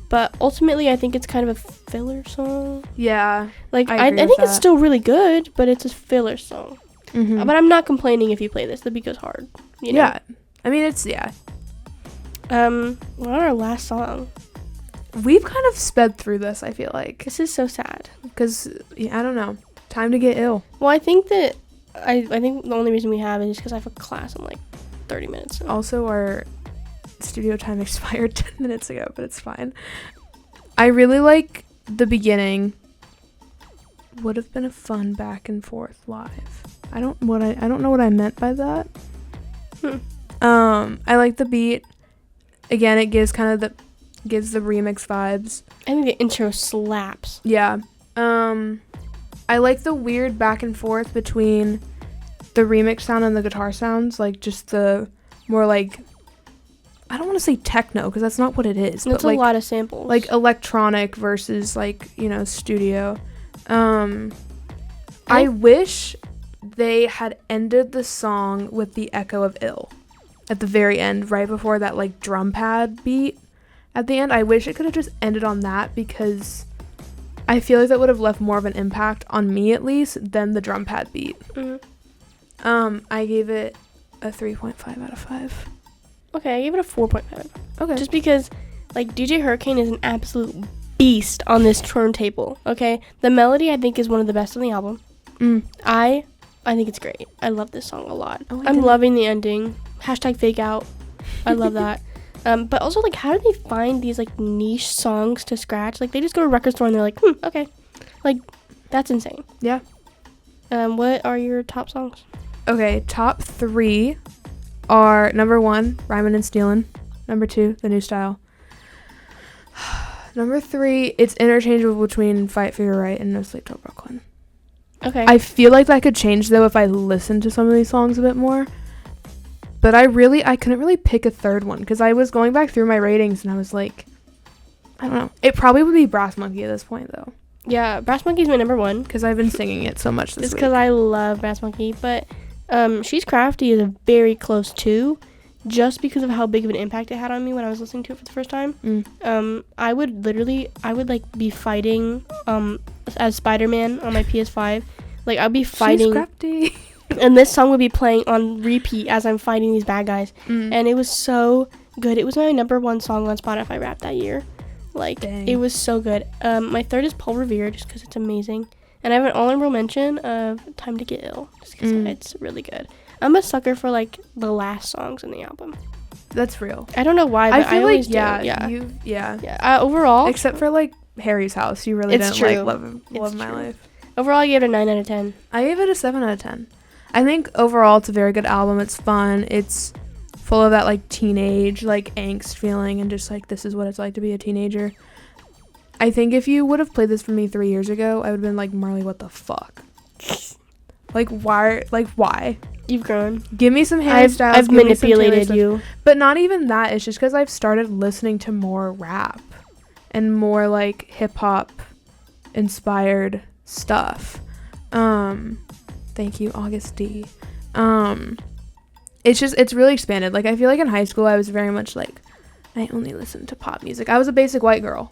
Speaker 1: But ultimately, I think it's kind of a filler song.
Speaker 2: Yeah.
Speaker 1: Like, I think it's still really good, but it's a filler song. But I'm not complaining if you play this. The beat goes hard. You know?
Speaker 2: Yeah. I mean, it's, yeah.
Speaker 1: We're on our last song.
Speaker 2: We've kind of sped through this, I feel like.
Speaker 1: This is so sad.
Speaker 2: Because, I don't know. Time to get ill.
Speaker 1: Well, I think that, I think the only reason we have it is because I have a class in like 30 minutes. So.
Speaker 2: Also, our studio time expired 10 minutes ago, but it's fine. I really like the beginning. Would have been a fun back and forth live. I don't know what I meant by that. I like the beat. Again, it gives the remix vibes.
Speaker 1: I think the intro slaps.
Speaker 2: Yeah. I like the weird back and forth between the remix sound and the guitar sounds, like just the more like, I don't want to say techno because that's not what it is.
Speaker 1: It's
Speaker 2: but
Speaker 1: a lot of samples.
Speaker 2: Like electronic versus like, studio. I wish they had ended the song with the echo of Ill at the very end, right before that like drum pad beat at the end. I wish it could have just ended on that because I feel like that would have left more of an impact on me, at least, than the drum pad beat. I gave it a 3.5 out of 5.
Speaker 1: Okay, I gave it a 4.5.
Speaker 2: Okay.
Speaker 1: Just because, like, DJ Hurricane is an absolute beast on this turntable, okay? The melody, I think, is one of the best on the album. I think it's great. I love this song a lot. I'm loving the ending. # fake out. I love that. But also, like, how do they find these, like, niche songs to scratch? Like, they just go to a record store and they're like, okay. Like, that's insane.
Speaker 2: Yeah.
Speaker 1: What are your top songs?
Speaker 2: Okay, top 3 are number 1, Rhymin' and Stealin'. Number 2, The New Style. Number 3, it's interchangeable between Fight for Your Right and No Sleep Till Brooklyn.
Speaker 1: Okay.
Speaker 2: I feel like that could change, though, if I listened to some of these songs a bit more. But I couldn't really pick a third one, because I was going back through my ratings, and I was like, I don't know. It probably would be Brass Monkey at this point, though.
Speaker 1: Yeah, Brass Monkey's my number 1.
Speaker 2: Because I've been singing it so much this week.
Speaker 1: It's because I love Brass Monkey, but She's Crafty is a very close 2, just because of how big of an impact it had on me when I was listening to it for the first time. I would like be fighting as Spider-Man on my PS5. Like, I'd be fighting.
Speaker 2: She's crafty.
Speaker 1: And this song would be playing on repeat as I'm fighting these bad guys. And it was so good. It was my number 1 song on Spotify Rap that year. Like, dang. It was so good. My third is Paul Revere, just because it's amazing. And I have an honorable mention of Time to Get Ill, just because it's really good. I'm a sucker for, like, the last songs in the album.
Speaker 2: That's real.
Speaker 1: I don't know why, but I always do.
Speaker 2: Yeah.
Speaker 1: Overall.
Speaker 2: Except for, like, Harry's House. You really didn't, like, love My Life.
Speaker 1: Overall, I gave it a 9 out of 10.
Speaker 2: I gave it a 7 out of 10. I think overall it's a very good album. It's fun. It's full of that, like, teenage, like, angst feeling and just, like, this is what it's like to be a teenager. I think if you would have played this for me 3 years ago, I would have been like, Marley, what the fuck? Like, why? Like, why?
Speaker 1: You've grown.
Speaker 2: Give me some Harry Styles.
Speaker 1: I've manipulated you.
Speaker 2: But not even that. It's just because I've started listening to more rap and more, like, hip-hop inspired stuff. Thank you, August D. It's really expanded. Like, I feel like in high school I was very much like, I only listened to pop music. I was a basic white girl.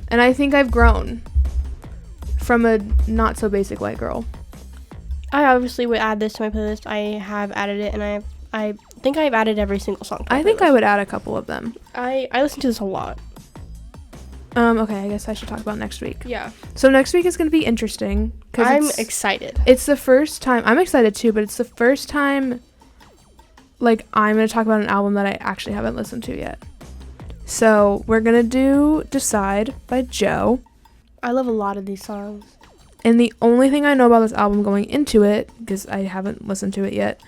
Speaker 2: And I think I've grown from a not so basic white girl.
Speaker 1: I obviously would add this to my playlist. I have added it, and I think I've added every single song to my playlist.
Speaker 2: think I would add a couple of them.
Speaker 1: I listen to this a lot.
Speaker 2: Okay, I guess I should talk about next week.
Speaker 1: Yeah.
Speaker 2: So next week is going to be interesting.
Speaker 1: I'm excited.
Speaker 2: It's the first time. I'm excited too, but it's the first time, like, I'm going to talk about an album that I actually haven't listened to yet. So we're going to do Decide by Joe. I love a lot of these songs. And the only thing I know about this album going into it, because I haven't listened to it yet,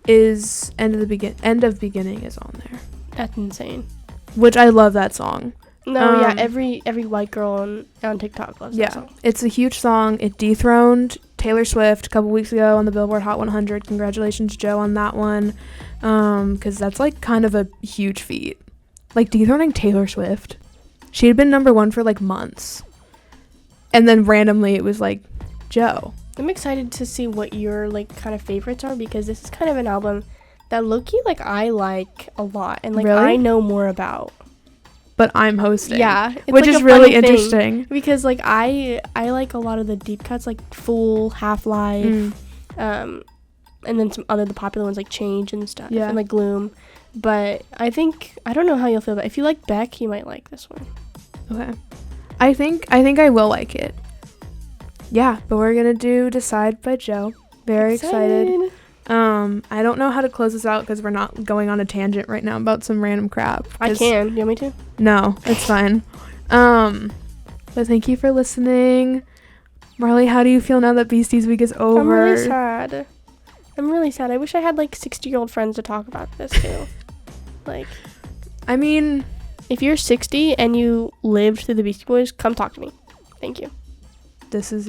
Speaker 2: is End of Beginning is on there.
Speaker 1: That's insane.
Speaker 2: Which I love that song.
Speaker 1: No, yeah, every white girl on TikTok loves that song.
Speaker 2: It's a huge song. It dethroned Taylor Swift a couple weeks ago on the Billboard Hot 100. Congratulations, Joe, on that one. Because that's, like, kind of a huge feat. Like, dethroning Taylor Swift. She had been number 1 for, like, months. And then randomly it was, like, Joe.
Speaker 1: I'm excited to see what your, like, kind of favorites are, because this is kind of an album that low-key, like, I like a lot. And, like, really? I know more about.
Speaker 2: But I'm hosting.
Speaker 1: Yeah.
Speaker 2: Which
Speaker 1: like
Speaker 2: is really interesting.
Speaker 1: Because, like, I like a lot of the deep cuts, like Fool, Half-Life, and then some other the popular ones like Change and stuff, and like Gloom. But I don't know how you'll feel about it. If you like Beck, you might like this one.
Speaker 2: Okay. I think I will like it. Yeah, but we're gonna do Decide by Joe. Very excited. I don't know how to close this out because we're not going on a tangent right now about some random crap.
Speaker 1: I can. You want me to?
Speaker 2: No, it's fine. But thank you for listening. Marley, how do you feel now that Beasties Week is over?
Speaker 1: I'm really sad. I wish I had, like, 60-year-old friends to talk about this to. Like,
Speaker 2: I mean,
Speaker 1: if you're 60 and you lived through the Beastie Boys, come talk to me. Thank you.
Speaker 2: This is,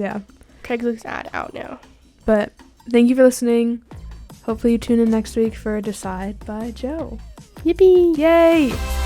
Speaker 1: Craigslist ad out now.
Speaker 2: But thank you for listening. Hopefully you tune in next week for Decide by Joe.
Speaker 1: Yippee!
Speaker 2: Yay!